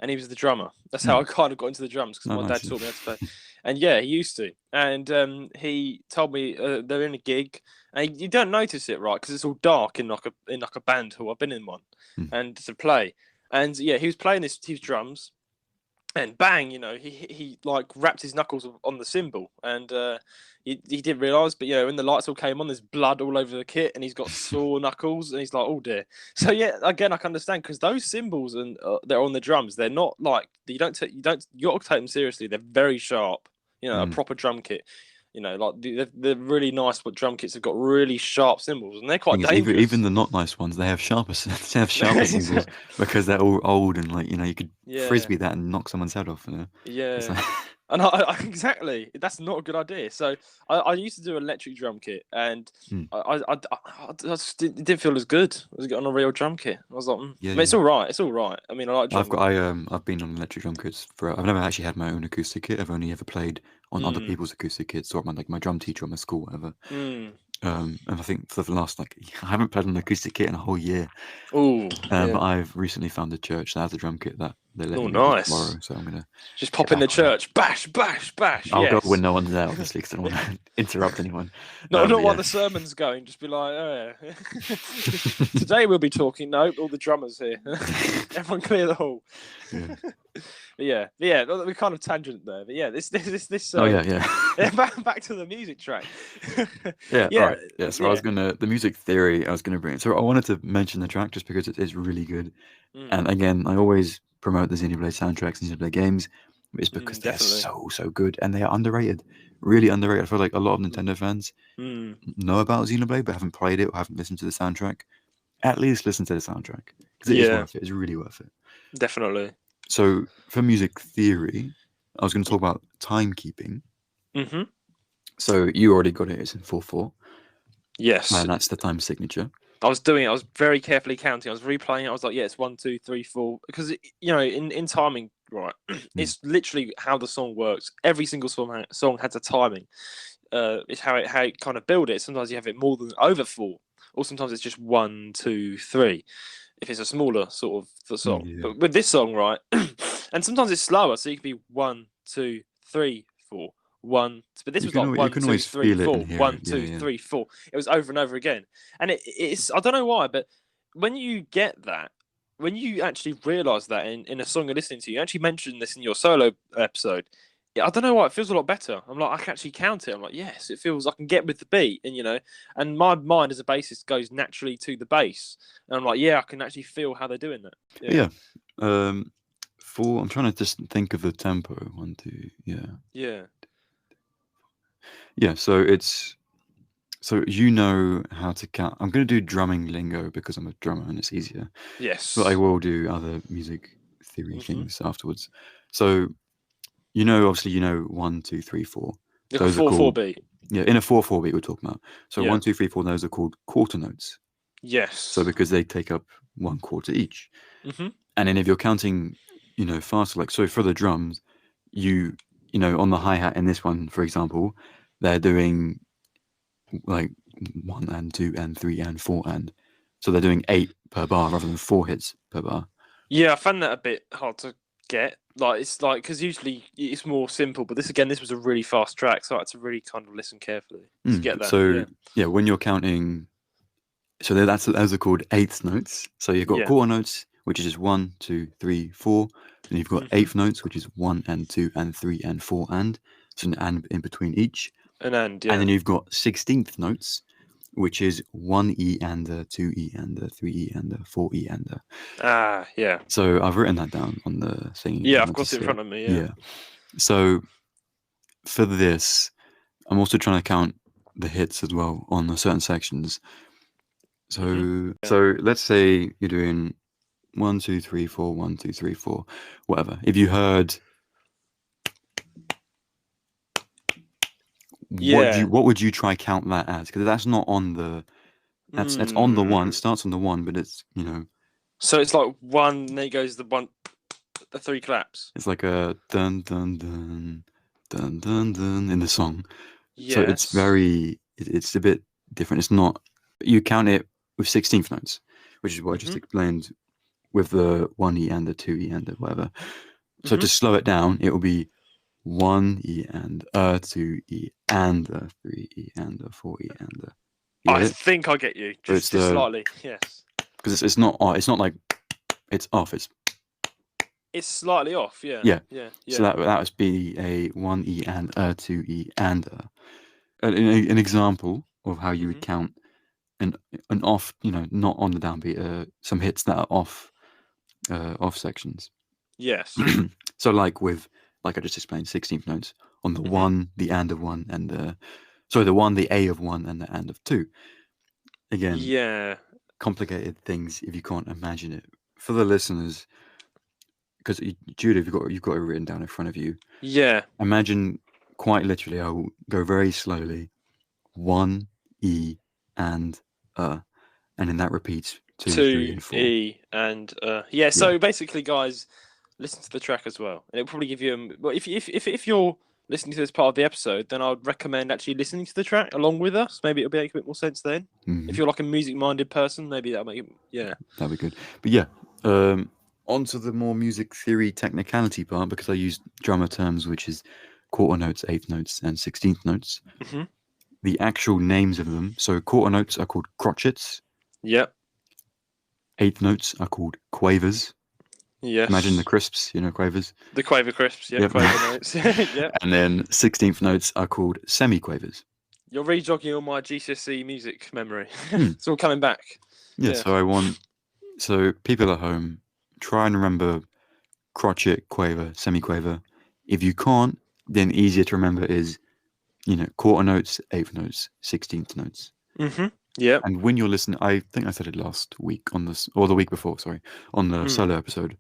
and he was the drummer. That's how I kind of got into the drums, because my dad taught me how to play. And he used to. And he told me they're in a gig, and you don't notice it, right? Because it's all dark in like a band hall. I've been in one, and to play, and he was playing his drums, and bang, he like wrapped his knuckles on the cymbal, and he didn't realise, but when the lights all came on, there's blood all over the kit, and he's got sore knuckles, and he's like, oh dear. So again, I can understand, because those cymbals and they're on the drums, they're not like you got to take them seriously. They're very sharp, a proper drum kit. Like the really nice drum kits have got really sharp cymbals, and they're quite dangerous. Even the not nice ones, they have sharper cymbals because they're all old, and you could frisbee that and knock someone's head off. Yeah. And exactly, that's not a good idea. So I used to do an electric drum kit, and I just didn't feel as good as getting on a real drum kit. I was like, I mean, it's all right. It's all right. I mean, I like drumming. I've been on electric drum kits for. I've never actually had my own acoustic kit. I've only ever played on other people's acoustic kits, or my drum teacher at my school, whatever. And I think for the last I haven't played on an acoustic kit in a whole year. But I've recently found a church that has a drum kit that they let me borrow. So I'm gonna just pop in the church, bash, bash, bash. I'll go when no one's there, obviously, because I don't want to interrupt anyone. Not while the sermon's going. Just be like, today we'll be talking. No, all the drummers here. Everyone clear the hall. Yeah. We kind of tangent there, but yeah, this. Back to the music track. Right. So I was the music theory I was gonna bring. So I wanted to mention the track just because it is really good, and again, I always promote the Xenoblade soundtracks and Xenoblade games. It's because they're so good, and they are underrated, really underrated. I feel like a lot of Nintendo fans know about Xenoblade but haven't played it or haven't listened to the soundtrack. At least listen to the soundtrack because it is worth it. It's really worth it. Definitely. So for music theory, I was going to talk about timekeeping. So you already got it. It's in 4/4. Yes. And that's the time signature. I was doing it. I was very carefully counting. I was replaying it. I was like, it's 1, 2, 3, 4. Because in timing, right? It's literally how the song works. Every single song has a timing. It's how it kind of build it. Sometimes you have it more than over 4, or sometimes it's just 1, 2, 3. If it's a smaller sort of the song, but with this song, right? And sometimes it's slower, so you can be 1, 2, 3, 4. 1, but this was like 1, 2, 3, 4. 1, 2, 3, 4. It was over and over again, and it's I don't know why, but when you get that, when you actually realise that in a song you're listening to, you actually mentioned this in your solo episode. I don't know why it feels a lot better. I'm like, I can actually count it. I'm like, yes, it feels I can get with the beat, and my mind as a bassist goes naturally to the bass, and I'm like, I can actually feel how they're doing that. I'm trying to just think of the tempo. 1, 2, so you know how to count. I'm going to do drumming lingo because I'm a drummer and it's easier. Yes, but I will do other music theory things afterwards. So obviously 1, 2, 3, 4. Like those a 4/4 beat. Yeah, in a 4/4 beat we're talking about. So 1, 2, 3, 4. Those are called quarter notes. Yes. So because they take up 1/4 each. And then if you're counting, faster, like so for the drums, on the hi-hat in this one, for example, they're doing like 1 and 2 and 3 and 4 and so they're doing 8 per bar rather than 4 hits per bar. Yeah, I found that a bit hard to get. It's like because usually it's more simple, but this was a really fast track, so I had to really kind of listen carefully to get that. So when you're counting, so those are called eighth notes. So you've got quarter notes, which is just 1, 2, 3, 4. Then you've got eighth notes, which is 1 and 2 and 3 and 4 and so an and in between each. And then you've got 16th notes, which is 1 E and 2 E and 3 E and 4 E and. So I've written that down on the thing. Yeah, I've got it in front of me. Yeah. So for this, I'm also trying to count the hits as well on the certain sections. So so let's say you're doing 1, 2, 3, 4, 1, 2, 3, 4, whatever. If you heard. What would you try count that as? Because that's not on the. That's on the 1. It starts on the 1, but it's So it's like 1. Then it goes the 3 claps. It's like a dun dun dun dun dun dun in the song. Yes. So it's it's a bit different. It's not. You count it with 16th notes, which is what I just explained with the 1 E and the 2 E and the whatever. So to slow it down, it will be 1 E and 2 E and 3 E and 4 E and. I think I get you just slightly. Yes. Because it's not like it's off. It's slightly off. Yeah. So that would be a 1 E and 2 E and. An example of how you would count an off, not on the downbeat, some hits that are off sections. Yes. So like I just explained, 16th notes on the 1, the and of 1, and the 1, the A of 1, and the and of 2. Again, complicated things if you can't imagine it. For the listeners, because Judah, you've got it written down in front of you. Yeah. Imagine, quite literally, I will go very slowly. 1 E and then that repeats 2, 3, and 4. E and yeah. So basically, guys, listen to the track as well, and it'll probably give you. Well, if you're listening to this part of the episode, then I'd recommend actually listening to the track along with us. Maybe it'll make a bit more sense then. If you're like a music-minded person, maybe that'll make it, that'd be good. But yeah, onto the more music theory technicality part, because I use drummer terms, which is quarter notes, eighth notes, and 16th notes. Mm-hmm. The actual names of them. So quarter notes are called crotchets. Yep. Eighth notes are called quavers. Yes. Imagine the crisps, quavers. The quaver crisps, yeah, yep. Quaver notes. Yep. And then 16th notes are called semi-quavers. You're rejogging all my GCSE music memory. It's all coming back. Yeah, so people at home, try and remember crotchet, quaver, semi-quaver. If you can't, then easier to remember is, quarter notes, eighth notes, 16th notes. Mm-hmm. Yeah. And when you're listening, I think I said it last week on this, or the week before, sorry, on the solo episode,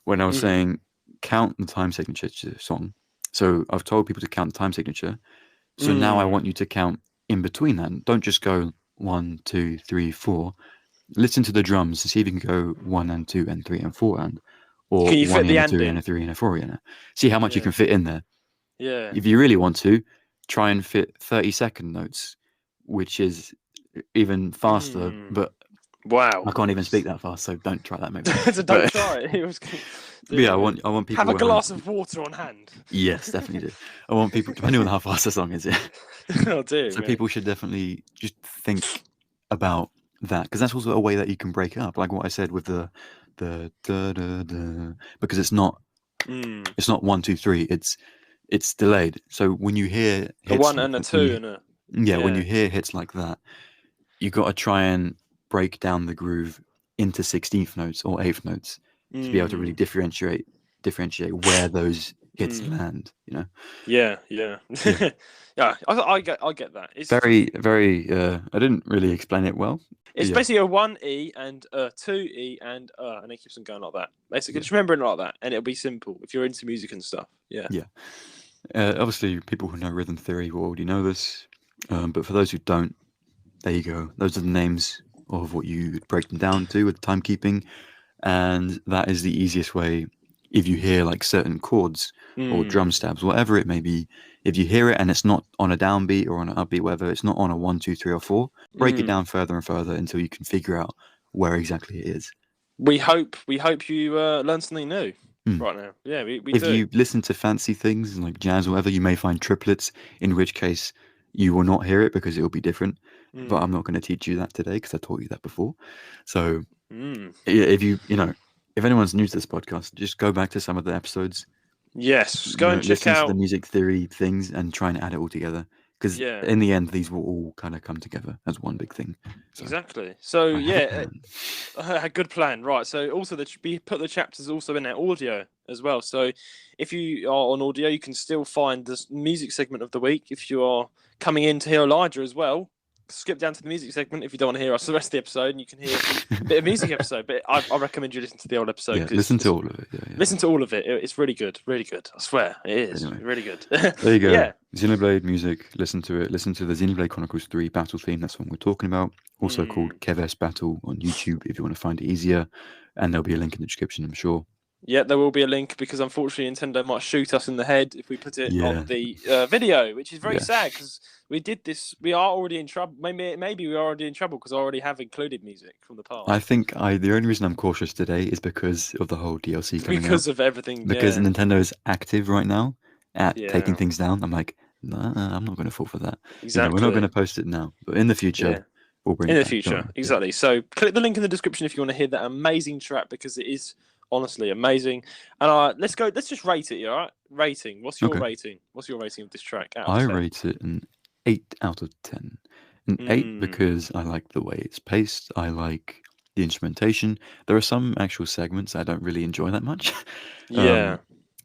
when I was saying count the time signature song. So I've told people to count the time signature. So now I want you to count in between that. Don't just go 1, 2, 3, 4. Listen to the drums to see if you can go 1 and 2 and 3 and 4 and, or can you 1 fit and the 2 and a 3 and a 4 See how much you can fit in there. Yeah. If you really want to, try and fit 30-second notes, which is even faster, but wow, I can't even speak that fast, so don't try that, maybe. So don't try it. Yeah, I want people have a glass of water on hand. Yes, definitely do. I want people, depending on how fast the song is, Oh dear. So people should definitely just think about that, because that's also a way that you can break it up, like what I said with the da, da, da, because it's not 1, 2, 3. It's delayed. So when you hear a 1 and a 2 and a when you hear hits like that, you got to try and break down the groove into 16th notes or 8th notes to be able to really differentiate where those hits land. Yeah. Yeah. I get that. It's very, very. I didn't really explain it well. It's basically a 1 E and a 2 E and it keeps on going like that. Basically, just remember it like that, and it'll be simple if you're into music and stuff. Yeah. Yeah. Obviously, people who know rhythm theory will already know this, but for those who don't, there you go. Those are the names of what you break them down to with timekeeping, and that is the easiest way. If you hear like certain chords or drum stabs, whatever it may be, if you hear it and it's not on a downbeat or on an upbeat, whether it's not on a 1, 2, 3, or 4, break it down further and further until you can figure out where exactly it is. We hope you learn something new right now. Yeah, we if do. you listen to fancy things like jazz or whatever, you may find triplets, in which case you will not hear it because it will be different. But I'm not going to teach you that today because I taught you that before. So if if anyone's new to this podcast, just go back to some of the episodes. Yes, go and check out the music theory things and try and add it all together. Because in the end, these will all kind of come together as one big thing. So, exactly. So a good plan, right? So also we put the chapters also in our audio as well. So if you are on audio, you can still find the music segment of the week. If you are coming in to hear Elijah as well, skip down to the music segment if you don't want to hear us the rest of the episode, and you can hear a bit of music episode. But I recommend you listen to the old episode. Yeah, listen to all of it. Yeah. Listen to all of it. It's really good. Really good. I swear it is. Anyway. Really good. There you go. Yeah. Xenoblade music. Listen to it. Listen to the Xenoblade Chronicles 3 battle theme. That's what we're talking about. Also called Keves Battle on YouTube if you want to find it easier. And there'll be a link in the description, I'm sure. Yeah, there will be a link because unfortunately Nintendo might shoot us in the head if we put it on the video, which is very sad because we did this. We are already in trouble. Maybe we are already in trouble because I already have included music from the past. I think the only reason I'm cautious today is because of the whole DLC coming because out. Of everything. Because Nintendo is active right now at taking things down. I'm like, nah, I'm not going to fall for that. Exactly. We're not going to post it now, but in the future, we'll bring it back. Future, exactly. So click the link in the description if you want to hear that amazing track because it is honestly amazing. And let's just rate it. All right, rating. What's your rating? What's your rating of this track? I rate it an 8 out of 10. An 8 because I like the way it's paced. I like the instrumentation. There are some actual segments I don't really enjoy that much.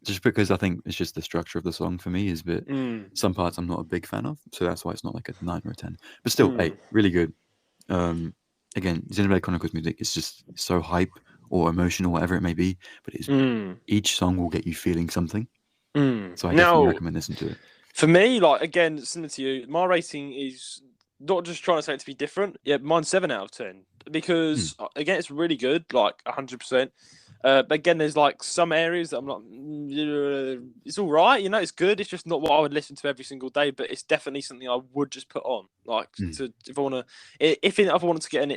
Just because I think it's just the structure of the song for me is a bit. Some parts I'm not a big fan of, so that's why it's not like a 9 or a 10. But still, 8, really good. Again, Xenoblade Chronicles music is just so hype or emotional, whatever it may be. But each song will get you feeling something. So I definitely recommend listening to it. For me, like, again, similar to you, my rating is not just trying to say it to be different. Yeah, mine's 7 out of 10 because again, it's really good, like 100%. But again, there's like some areas that I'm like, it's all right, it's good. It's just not what I would listen to every single day, but it's definitely something I would just put on, like if I wanted to get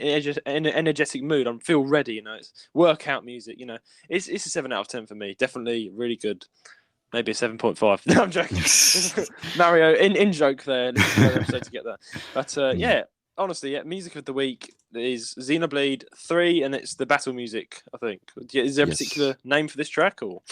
an energetic mood, I feel ready. It's workout music. It's a 7 out of 10 for me. Definitely really good. Maybe a 7.5. No, I'm joking. Mario, in joke there. Listen to another episode to get that. But yeah, honestly, music of the week is Xenoblade 3, and it's the battle music, I think. Is there a particular name for this track, or?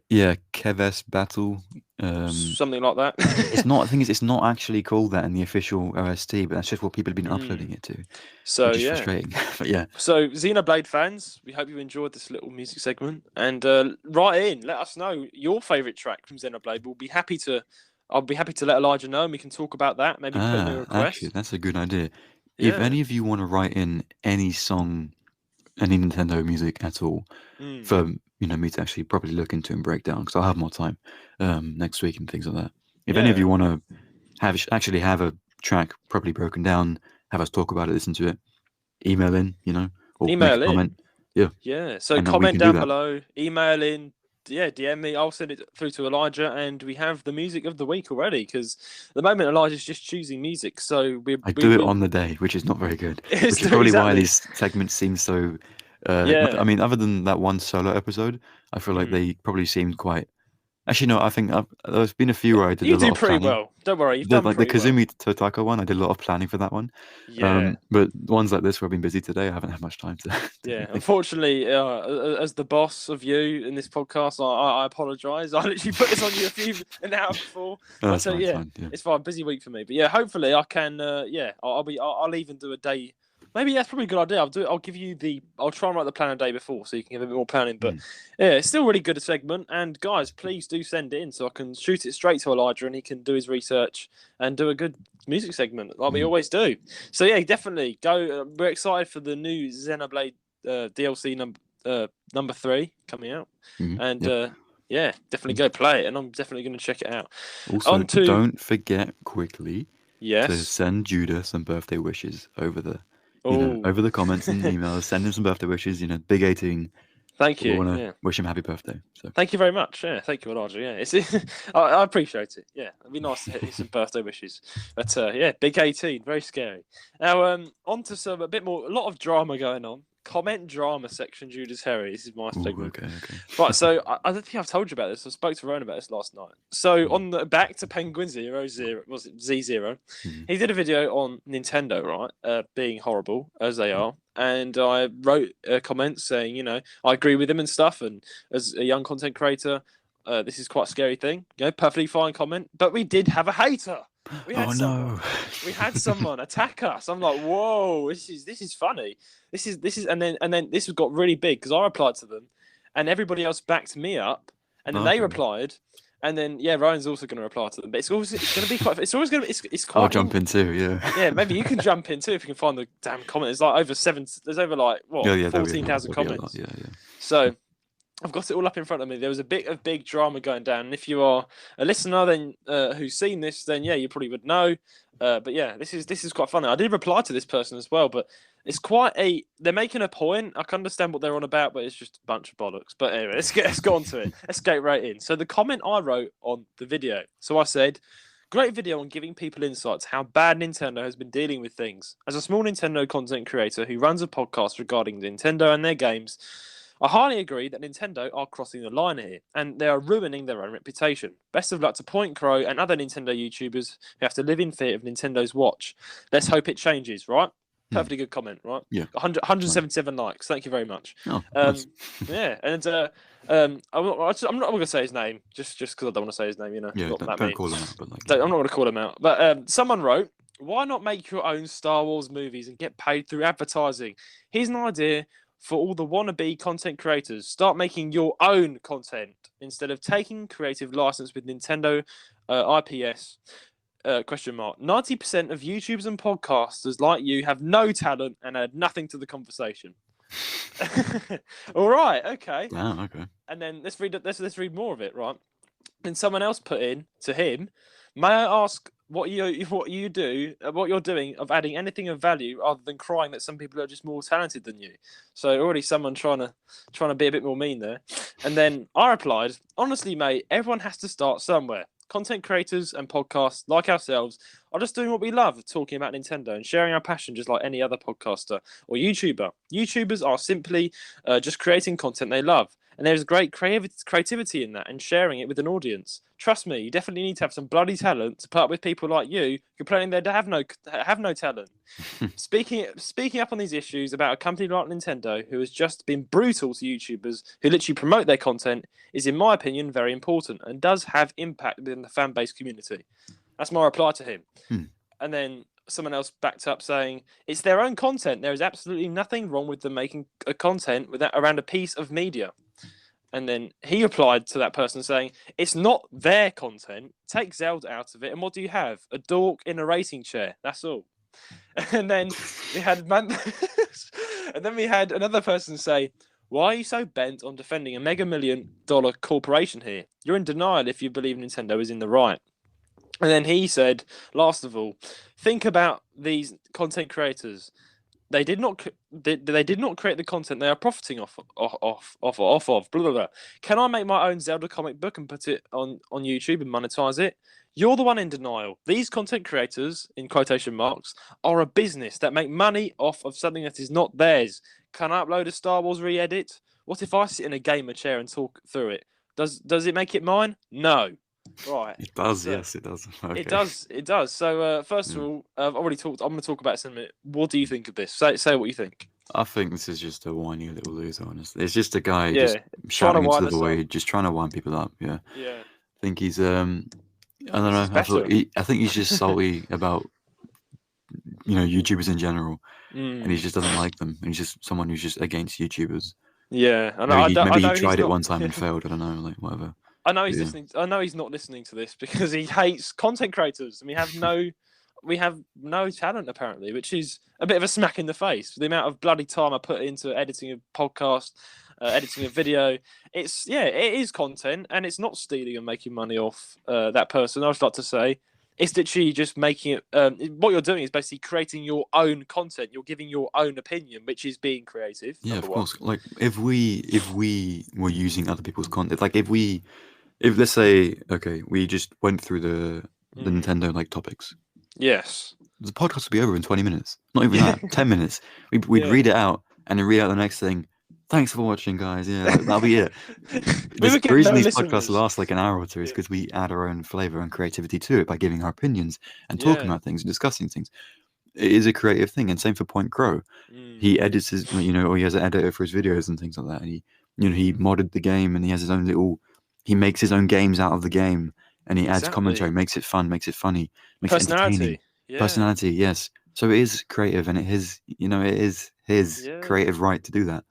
Yeah, Keves Battle. Something like that. It's not. I think it's not actually called that in the official OST, but that's just what people have been uploading it to. So which is frustrating. But yeah. So Xenoblade fans, we hope you enjoyed this little music segment, and write in, let us know your favourite track from Xenoblade. I'll be happy to let Elijah know, and we can talk about that. Maybe put in a request. Actually, that's a good idea. Yeah. If any of you want to write in any song, any Nintendo music at all, for me to actually properly look into and break down, because I'll have more time next week and things like that. If any of you want to have a track properly broken down, have us talk about it, listen to it, email in, or make a comment. Yeah. So comment down below, email in, DM me. I'll send it through to Elijah, and we have the music of the week already. Because at the moment Elijah's just choosing music, so I do it on the day, which is not very good. Which is probably why these segments seem so. I mean, other than that one solo episode, I feel like they probably seemed quite. Actually, no. I think there's been a few where I did a lot of planning. You do pretty well. Don't worry, you've done like pretty the Kazumi Totaka one. I did a lot of planning for that one. Yeah. But ones like this where I've been busy today, I haven't had much time to. Unfortunately, as the boss of you in this podcast, I apologise. I literally put this on you an hour before. It's fine. It's fine. Busy week for me, but yeah, hopefully I can. I'll even do a day. Maybe that's probably a good idea. I'll try and write the plan a day before, so you can have a bit more planning. But yeah, it's still really good segment. And guys, please do send it in so I can shoot it straight to Elijah and he can do his research and do a good music segment like we always do. So yeah, definitely go. We're excited for the new Xenoblade DLC number 3 coming out, and definitely go play it. And I'm definitely going to check it out. Also, don't forget quickly to send Judah some birthday wishes over the. Over the comments and emails, send him some birthday wishes. Big 18. Thank you. We want to wish him happy birthday. So thank you very much. Yeah, thank you, Elijah. Yeah, I appreciate it. Yeah, it'd be nice to hit you some birthday wishes. But big 18, very scary. Now, on to a lot of drama going on. Comment drama section, Judas Harry. This is my segment. Okay. Right, so I don't think I've told you about this. I spoke to Rowan about this last night. So on the back to Penguin 00, was it Z0? He did a video on Nintendo, right? Being horrible as they are. And I wrote a comment saying, I agree with him and stuff. And as a young content creator, this is quite a scary thing. Perfectly fine comment. But we did have a hater. We had someone attack us. I'm like, whoa, this is funny. This is and then this got really big because I replied to them, and everybody else backed me up, and then they replied, and then Ryan's also going to reply to them. But it's going to be quite. It's always going to. It's quite. I'll jump in too. Yeah. Yeah, maybe you can jump in too if you can find the damn comment. There's like over 14,000 comments. Yeah. So. I've got it all up in front of me. There was a bit of big drama going down. And if you are a listener then who's seen this, then you probably would know. But yeah, this is quite funny. I did reply to this person as well, but it's they're making a point. I can understand what they're on about, but it's just a bunch of bollocks. But anyway, let's go on to it. Let's get right in. So the comment I wrote on the video. So I said, great video on giving people insights how bad Nintendo has been dealing with things. As a small Nintendo content creator who runs a podcast regarding Nintendo and their games, I highly agree that Nintendo are crossing the line here, and they are ruining their own reputation. Best of luck to Point Crow and other Nintendo YouTubers who have to live in fear of Nintendo's watch. Let's hope it changes, right? Perfectly good comment, right? Yeah. 177 likes. Thank you very much. Oh, nice. Yeah, and I'm not going to say his name, just because I don't want to say his name, Yeah, don't call him out. But I'm not going to call him out. But someone wrote, why not make your own Star Wars movies and get paid through advertising? Here's an idea for all the wannabe content creators. Start making your own content instead of taking creative license with Nintendo IPS. 90% of YouTubers and podcasters like you have no talent and add nothing to the conversation. All right, okay. Oh, okay. And then let's read more of it, right? And someone else put in to him, may I ask what you're doing of adding anything of value other than crying that some people are just more talented than you. So already someone trying to be a bit more mean there. And then I replied, honestly, mate, everyone has to start somewhere. Content creators and podcasts like ourselves are just doing what we love, talking about Nintendo and sharing our passion just like any other podcaster or YouTuber. YouTubers are simply just creating content they love. And there's great creativity in that and sharing it with an audience. Trust me, you definitely need to have some bloody talent to put up with people like you complaining they have no talent. Speaking up on these issues about a company like Nintendo who has just been brutal to YouTubers who literally promote their content is, in my opinion, very important and does have impact within the fan base community. That's my reply to him. And then someone else backed up saying it's their own content. There is absolutely nothing wrong with them making a content around a piece of media. And then he replied to that person saying, it's not their content. Take Zelda out of it. And what do you have? A dork in a racing chair. That's all. And then we had another person say, why are you so bent on defending a mega $1 million corporation here? You're in denial if you believe Nintendo is in the right. And then he said, last of all, think about these content creators. They did not create the content they are profiting off of. Blah, blah, blah. Can I make my own Zelda comic book and put it on YouTube and monetize it? You're the one in denial. These content creators, in quotation marks, are a business that make money off of something that is not theirs. Can I upload a Star Wars re-edit? What if I sit in a gamer chair and talk through it? Does it make it mine? No. Right. It does, so, yes, it does. Okay. It does. So first of all, I've already talked. I'm going to talk about it in a minute. What do you think of this? Say what you think. I think this is just a whiny little loser, honestly. It's just a guy just shouting into the void, just trying to wind people up. Yeah. Yeah. I think he's I don't know. I think he's just salty about YouTubers in general, and he just doesn't like them. And he's just someone who's just against YouTubers. Yeah, maybe he tried it one time and failed. I don't know, like whatever. I know he's listening. I know he's not listening to this because he hates content creators, and we have no talent apparently, which is a bit of a smack in the face. The amount of bloody time I put into editing a podcast, editing a video, it is content, and it's not stealing and making money off that person. I would like to say it's literally just making it. What you're doing is basically creating your own content. You're giving your own opinion, which is being creative. Yeah, of course. Like if we were using other people's content, like if let's say, okay, we just went through the Nintendo like topics. Yes. The podcast would be over in 20 minutes. Not even that, 10 minutes. We'd read it out and then read out the next thing. Thanks for watching, guys. Yeah, that'll be it. The reason these podcasts last like an hour or two is because we add our own flavor and creativity to it by giving our opinions and talking about things and discussing things. It is a creative thing, and same for Point Crow. He edits his, or he has an editor for his videos and things like that. And he modded the game, and he has his own little. He makes his own games out of the game, and he adds commentary, makes it fun, makes it funny, makes it entertaining. Personality, yes. So it is creative, and it is his creative right to do that.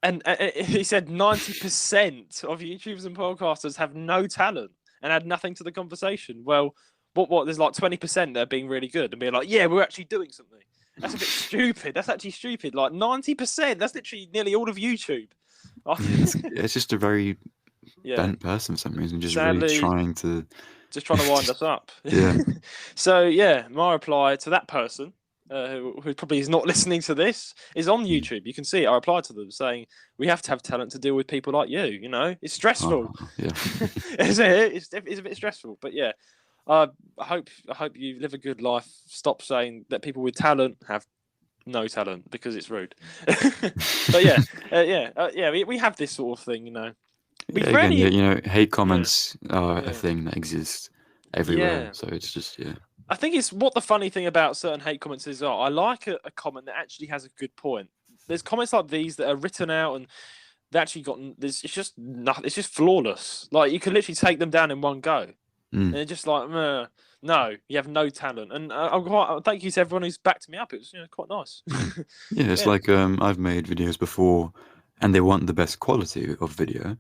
And he said 90% of YouTubers and podcasters have no talent and add nothing to the conversation. Well, what? There's like 20% that are being really good and being like, yeah, we're actually doing something. That's a bit stupid. That's actually stupid. Like 90%. That's literally nearly all of YouTube. It's just a very bent person for some reason, just really trying to wind us up. Yeah. So my reply to that person, who probably is not listening to this, is on YouTube. You can see it. I replied to them saying, we have to have talent to deal with people like you. It's stressful. It's a bit stressful, but yeah. I hope you live a good life. Stop saying that people with talent have no talent, because it's rude. But we have this sort of thing, hate comments are a thing that exists everywhere. So it's just I think it's what the funny thing about certain hate comments is. I like a comment that actually has a good point. There's comments like these that are written out and they actually it's just nothing. It's just flawless. Like you can literally take them down in one go. And they're just like, no, you have no talent. And thank you to everyone who's backed me up. It was quite nice. It's like I've made videos before, and they want the best quality of video.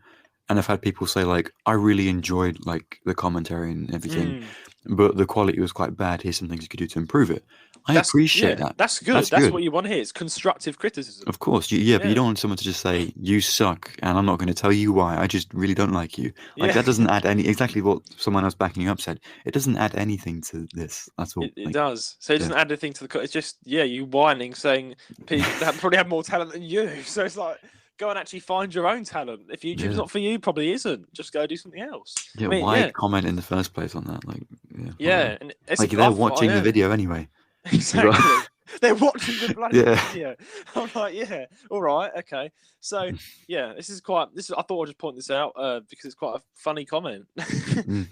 And I've had people say like, I really enjoyed like the commentary and everything. but the quality was quite bad. Here's some things you could do to improve it. I appreciate that. That's good. That's what you want to hear. It's constructive criticism. Of course, but you don't want someone to just say, you suck, and I'm not going to tell you why. I just really don't like you. Like, that doesn't add exactly what someone else backing you up said. It doesn't add anything to this. That's all. It does. So it doesn't add anything to the... It's just, you whining, saying people that probably have more talent than you. So it's like, go and actually find your own talent. If YouTube's not for you, probably isn't. Just go do something else. Yeah, why comment in the first place on that? Like, and it's like they're watching the video anyway. Exactly. They're watching the bloody video. I'm like, all right, okay. So this is I thought I'd just point this out because it's quite a funny comment.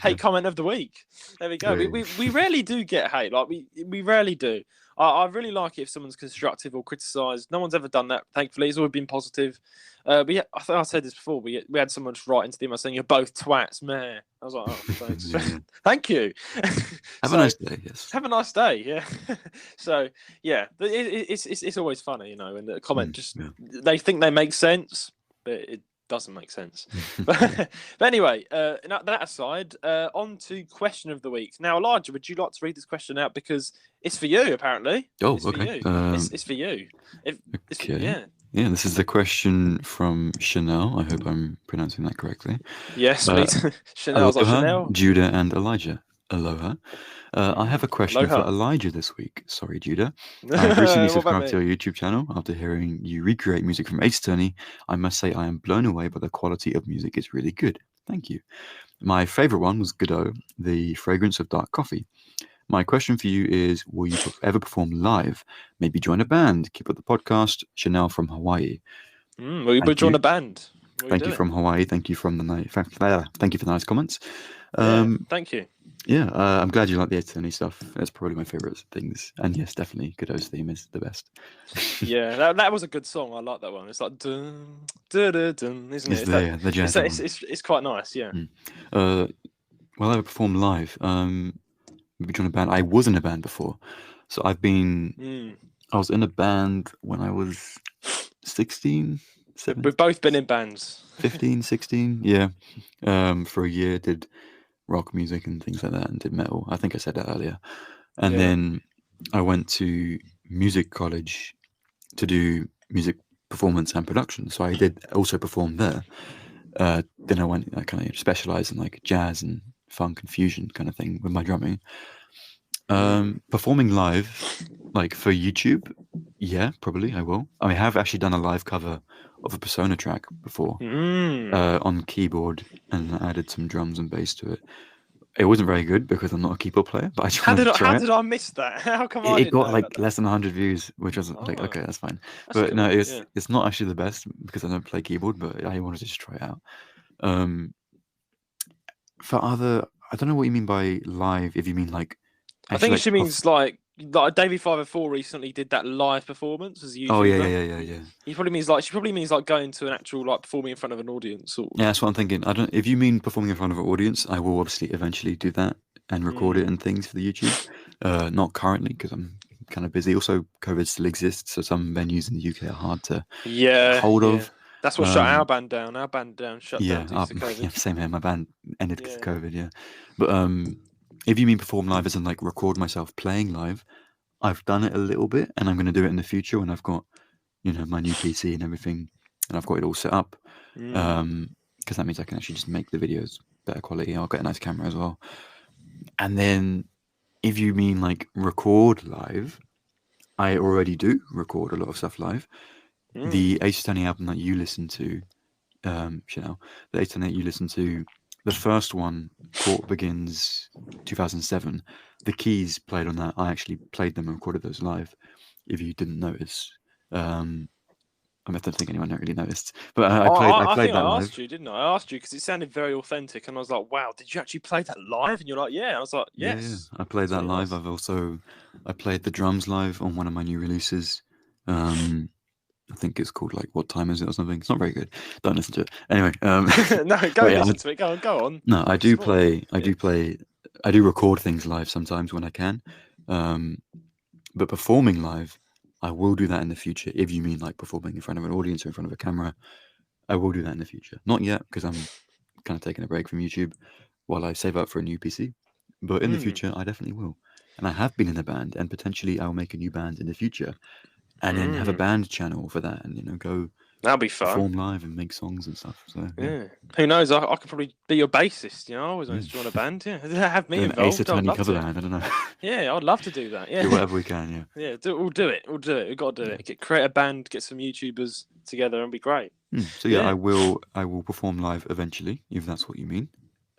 Hate comment of the week. There we go. We rarely do get hate. Like we rarely do. I really like it if someone's constructive or criticised. No one's ever done that, thankfully. It's always been positive. But I think I said this before. We had someone just write into the email saying, "You're both twats, man." I was like, "Oh, thanks, thank you." Have a nice day. Yes. Have a nice day. Yeah. So it's always funny, and the comment they think they make sense, but it doesn't make sense. But anyway, that aside, on to question of the week. Now, Elijah, would you like to read this question out because it's for you, apparently? Oh, it's okay. For you. It's for you. Yeah, this is the question from Chanel. I hope I'm pronouncing that correctly. Yes, please. Chanel. Judah and Elijah. Aloha. I have a question for Elijah this week. Sorry, Judah. I recently subscribed to your YouTube channel. After hearing you recreate music from Ace Attorney, I must say I am blown away by the quality of music. It's really good. Thank you. My favorite one was Godot, The Fragrance of Dark Coffee. My question for you is, will you ever perform live? Maybe join a band. Keep up the podcast. Chanel from Hawaii. Will you join a band? Thank you from Hawaii. Thank you from thank you for the nice comments. Thank you. Yeah, I'm glad you like the Attorney stuff. That's probably my favourite things. And yes, definitely, Godot's theme is the best. Yeah, that was a good song. I like that one. It's like dun dun dun, dun isn't it? The jazz. It's quite nice. Yeah. Well, I perform live. Maybe join a band. I was in a band before, so I've been. I was in a band when I was 16. 17. We've both been in bands. 15, 16, yeah. For a year, did rock music and things like that, and did metal. I think I said that earlier. And then I went to music college to do music performance and production. So I did also perform there. Then I kind of specialized in like jazz and funk and fusion kind of thing with my drumming. Performing live, like for YouTube, yeah, probably I will. I have actually done a live cover of a Persona track before on keyboard, and I added some drums and bass to it. It wasn't very good because I'm not a keyboard player, but I just wanted to try it. How did I miss that? How come it got like less than 100 views, which was like, okay, that's fine. But cool. No, it's not actually the best because I don't play keyboard, but I wanted to just try it out. I don't know what you mean by live. If you mean like, I think she means like Davey 504 recently did that live performance as a YouTuber. Oh yeah. She probably means like going to an actual like performing in front of an audience. Yeah, that's what I'm thinking. If you mean performing in front of an audience, I will obviously eventually do that and record it and things for the YouTube. Not currently because I'm kind of busy. Also, COVID still exists, so some venues in the UK are hard to hold of. That's what shut our band down. Our band shut down due to COVID. Yeah, same here. My band ended because of COVID. Yeah, but if you mean perform live as in like record myself playing live, I've done it a little bit, and I'm going to do it in the future when I've got, my new PC and everything, and I've got it all set up. Because that means I can actually just make the videos better quality. I'll get a nice camera as well. And then, if you mean like record live, I already do record a lot of stuff live. The Ace Attorney album that you listen to, Chanel, the Ace Attorney that you listen to, the first one, Court Begins 2007, the keys played on that, I actually played them and recorded those live, if you didn't notice. I don't think anyone really noticed. But I played that live. I asked you, didn't I? I asked you because it sounded very authentic, and I was like, wow, did you actually play that live? And you're like, yeah. I was like, yes. Yeah. I played that live. I played the drums live on one of my new releases. I think it's called like What Time Is It or something. It's not very good. Don't listen to it. Anyway. No, listen to it. Go on. No, I do record things live sometimes when I can. But performing live, I will do that in the future. If you mean like performing in front of an audience or in front of a camera, I will do that in the future. Not yet because I'm kind of taking a break from YouTube while I save up for a new PC. But in the future, I definitely will. And I have been in a band, and potentially I'll make a new band in the future, and then have a band channel for that, and go. That'll be fun. Perform live and make songs and stuff. So yeah. Who knows? I could probably be your bassist. I always wanted to join a band. Yeah, have me involved. Ace Attorney cover band. I don't know. Yeah, I'd love to do that. Yeah, do whatever we can. Yeah. Yeah, we'll do it. We've got to do it. Create a band, get some YouTubers together, and be great. So yeah, I will perform live eventually, if that's what you mean.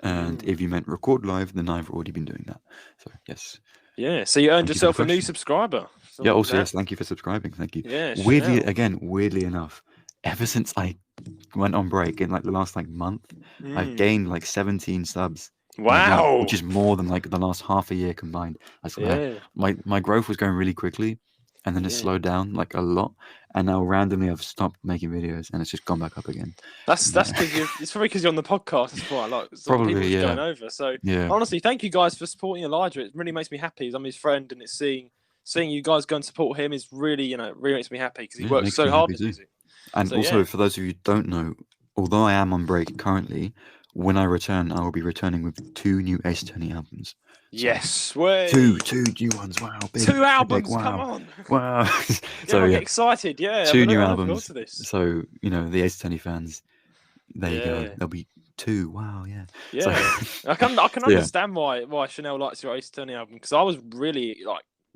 And if you meant record live, then I've already been doing that. So yes. Yeah. So you earned yourself a new subscriber. Yeah. Also, yes. Thank you for subscribing. Thank you. Yeah. Weirdly enough, ever since I went on break in like the last month, I've gained like 17 subs. Wow. Which is more than like the last half a year combined. I swear. My growth was going really quickly, and then it slowed down like a lot, and now randomly I've stopped making videos and it's just gone back up again. That's because it's probably because you're on the podcast. That's why probably going over. So honestly, thank you guys for supporting Elijah. It really makes me happy. I'm his friend, and it's seeing you guys go and support him is really really makes me happy because he works so hard with music. And so, also for those of you who don't know, although I am on break currently, when I return, I will be returning with 2 new Ace Attorney albums. Yes, way. Two new ones. Wow, big, 2 albums. Wow. Come on. Wow. So get excited. Yeah, 2 new albums. So the Ace Attorney fans, there you go. There'll be 2. Wow, yeah. Yeah, so, I can understand why Chanel likes your Ace Attorney album, because I was really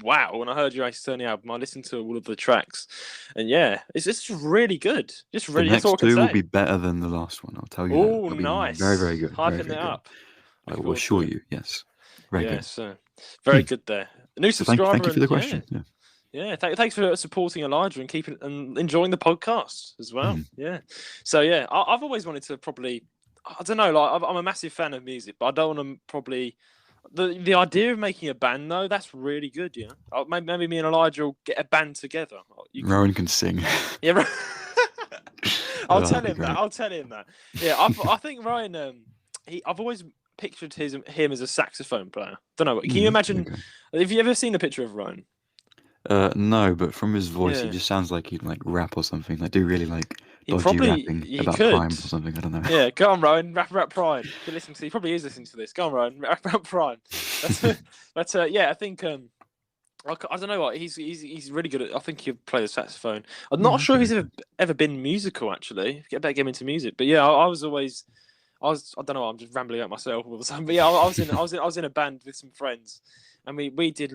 wow, when I heard your Ace Attorney album, I listened to all of the tracks, and it's just really good. Just really, the next 2 will be better than the last one. I'll tell you. Oh, nice! Very, very good. Hyping it up. I will assure you. Yes. Very good. Very good there. A new subscriber. Thank you for the question. Yeah. Thanks for supporting Elijah and enjoying the podcast as well. Yeah. So I've always wanted to probably. I don't know. I'm a massive fan of music, but I don't want to probably. The idea of making a band, though, that's really good. Yeah, maybe me and Elijah will get a band together. Rowan can sing. Yeah, I'll tell him that. Yeah, I think Ryan. I've always pictured him as a saxophone player. Don't know. Can you imagine? Okay. Have you ever seen a picture of Ryan? No, but from his voice, he just sounds like he'd rap or something. Do really dodgy rapping about crime or something. I don't know. Yeah, go on, Ryan. Rap about Pride. He probably is listening to this. Go on, Ryan. Rap about Pride. But I think I don't know what he's really good at. I think he'll play the saxophone. I'm not sure he's ever been musical actually. Get back into music, but I was always. I don't know. I'm just rambling out myself all the time. But I was in a band with some friends, and we did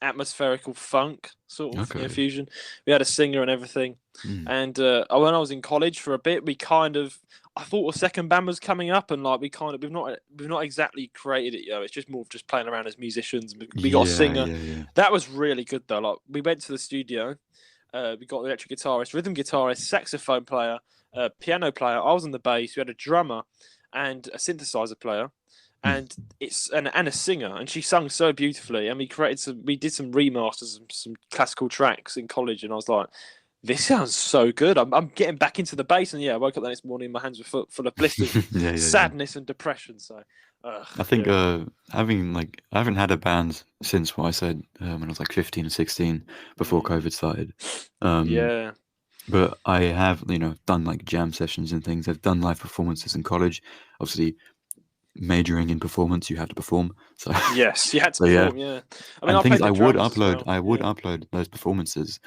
atmospherical funk sort of fusion. We had a singer and everything, and when I was in college for a bit, I thought a second band was coming up, and we've not exactly created it. It's just more of just playing around as musicians. We got a singer. That was really good though. We went to the studio. We got the electric guitarist, rhythm guitarist, saxophone player, piano player. I was on the bass. We had a drummer and a synthesizer player. And and a singer, and she sung so beautifully. And we did some remasters of some classical tracks in college, and I was like, "This sounds so good." I'm getting back into the bass, and I woke up the next morning, my hands were full of blisters, sadness and depression. So, I think I haven't had a band since what I said when I was 15 or 16 before COVID started. But I have done jam sessions and things. I've done live performances in college, obviously. Majoring in performance, you have to perform. So yes, you had to perform. Yeah, I would upload those performances,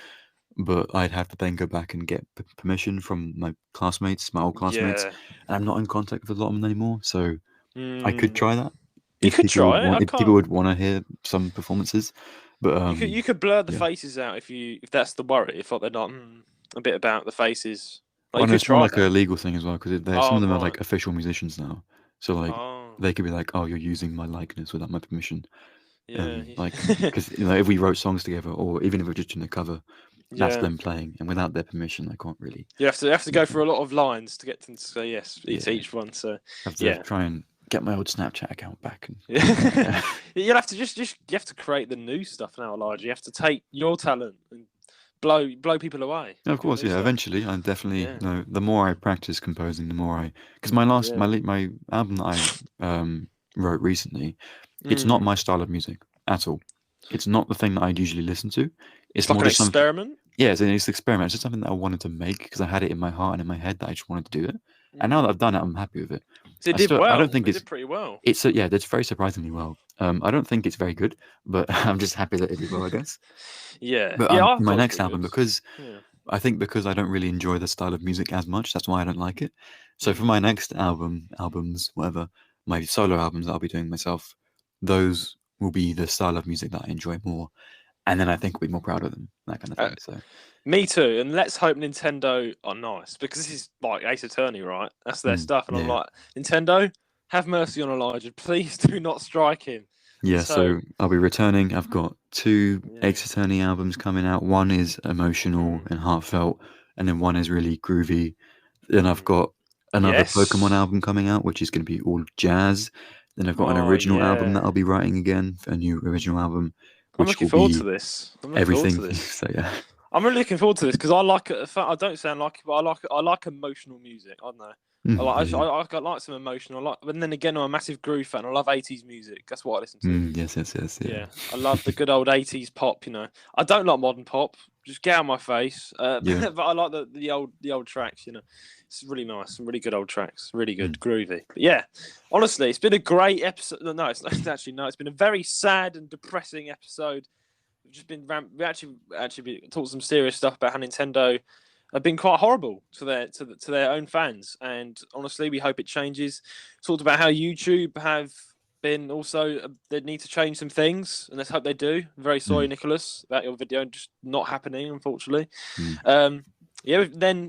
but I'd have to then go back and get permission from my old classmates, and I'm not in contact with a lot of them anymore. So I could try that. If people would want to hear some performances, but you could blur the faces out if that's the worry. If they're not a bit about the faces. It's more a legal thing as well, because some of them are official musicians now. So they could be "Oh, you're using my likeness without my permission." Yeah. Because if we wrote songs together, or even if we're just doing a cover, that's them playing, and without their permission, I can't really. You have to go through a lot of lines to get them to say yes to each one. So I have to try and get my old Snapchat account back. And you'll have to you have to create the new stuff now, Elijah. You have to take your talent and blow people away. Of course, eventually, I'm definitely. The more I practice composing, the more because my album that I wrote recently, it's not my style of music at all. It's not the thing that I'd usually listen to. It's more just an experiment. Yeah, it's an experiment. It's just something that I wanted to make because I had it in my heart and in my head that I just wanted to do it. And now that I've done it, I'm happy with it. So it did well. I don't think it did pretty well. It's yeah, that's very surprisingly well. I don't think it's very good, but I'm just happy that it did well, I guess. Yeah. But I my thought next it was album, good. because Yeah. I think because I don't really enjoy the style of music as much, that's why I don't like it. So for my next albums, whatever, my solo albums that I'll be doing myself, those will be the style of music that I enjoy more, and then I think I'll be more proud of them, that kind of thing. So me too, and let's hope Nintendo are nice, because this is like Ace Attorney, right? That's their stuff, and I'm like, Nintendo, have mercy on Elijah, please do not strike him. Yeah, so I'll be returning. I've got 2 Ace Attorney albums coming out. One is emotional and heartfelt, and then one is really groovy. Then I've got another Pokemon album coming out, which is going to be all jazz. Then I've got an original album that I'll be writing again, a new original album, which I'm looking will forward be to this. everything. So yeah. I'm really looking forward to this, because I like it. I don't sound like it, but I like emotional music. I don't know. I like some emotional. But then again, I'm a massive groove fan. I love 80s music. That's what I listen to. Yes. Yeah, I love the good old 80s pop. I don't like modern pop. Just get out of my face. But I like the old tracks. It's really nice. Some really good old tracks. Really good, groovy. But yeah, honestly, it's been a great episode. No, it's actually no. It's been a very sad and depressing episode. We've just been we actually talked some serious stuff about how Nintendo have been quite horrible to their own fans, and honestly, we hope it changes. Talked about how YouTube have been also they need to change some things, and let's hope they do. I'm very sorry, Nicholas, about your video just not happening, unfortunately. Then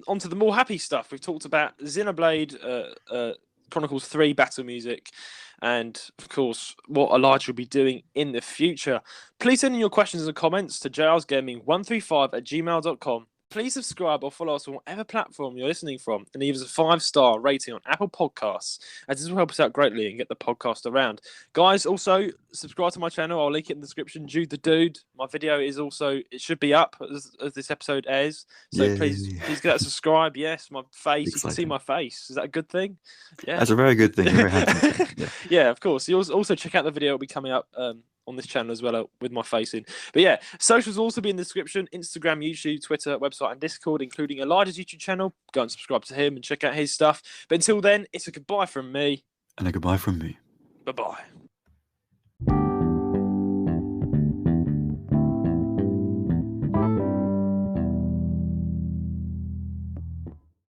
onto the more happy stuff. We've talked about Xenoblade Chronicles 3 battle music, and of course what Elijah will be doing in the future. Please send in your questions and comments to jlsgaming135@gmail.com. Please subscribe or follow us on whatever platform you're listening from, and leave us a 5-star rating on Apple Podcasts, as this will help us out greatly and get the podcast around. Guys, also subscribe to my channel. I'll link it in the description. Jude the Dude. My video is also, it should be up as this episode airs. So please get that subscribe. Yes, my face. Exciting. You can see my face. Is that a good thing? Yeah. That's a very good thing. Very handsome. Yeah, of course. You also check out the video. It'll be coming up on this channel as well, with my face in. But yeah, socials will also be in the description: Instagram, YouTube, Twitter, website, and Discord, including Elijah's YouTube channel. Go and subscribe to him and check out his stuff. But until then, it's a goodbye from me. And a goodbye from me. Bye-bye.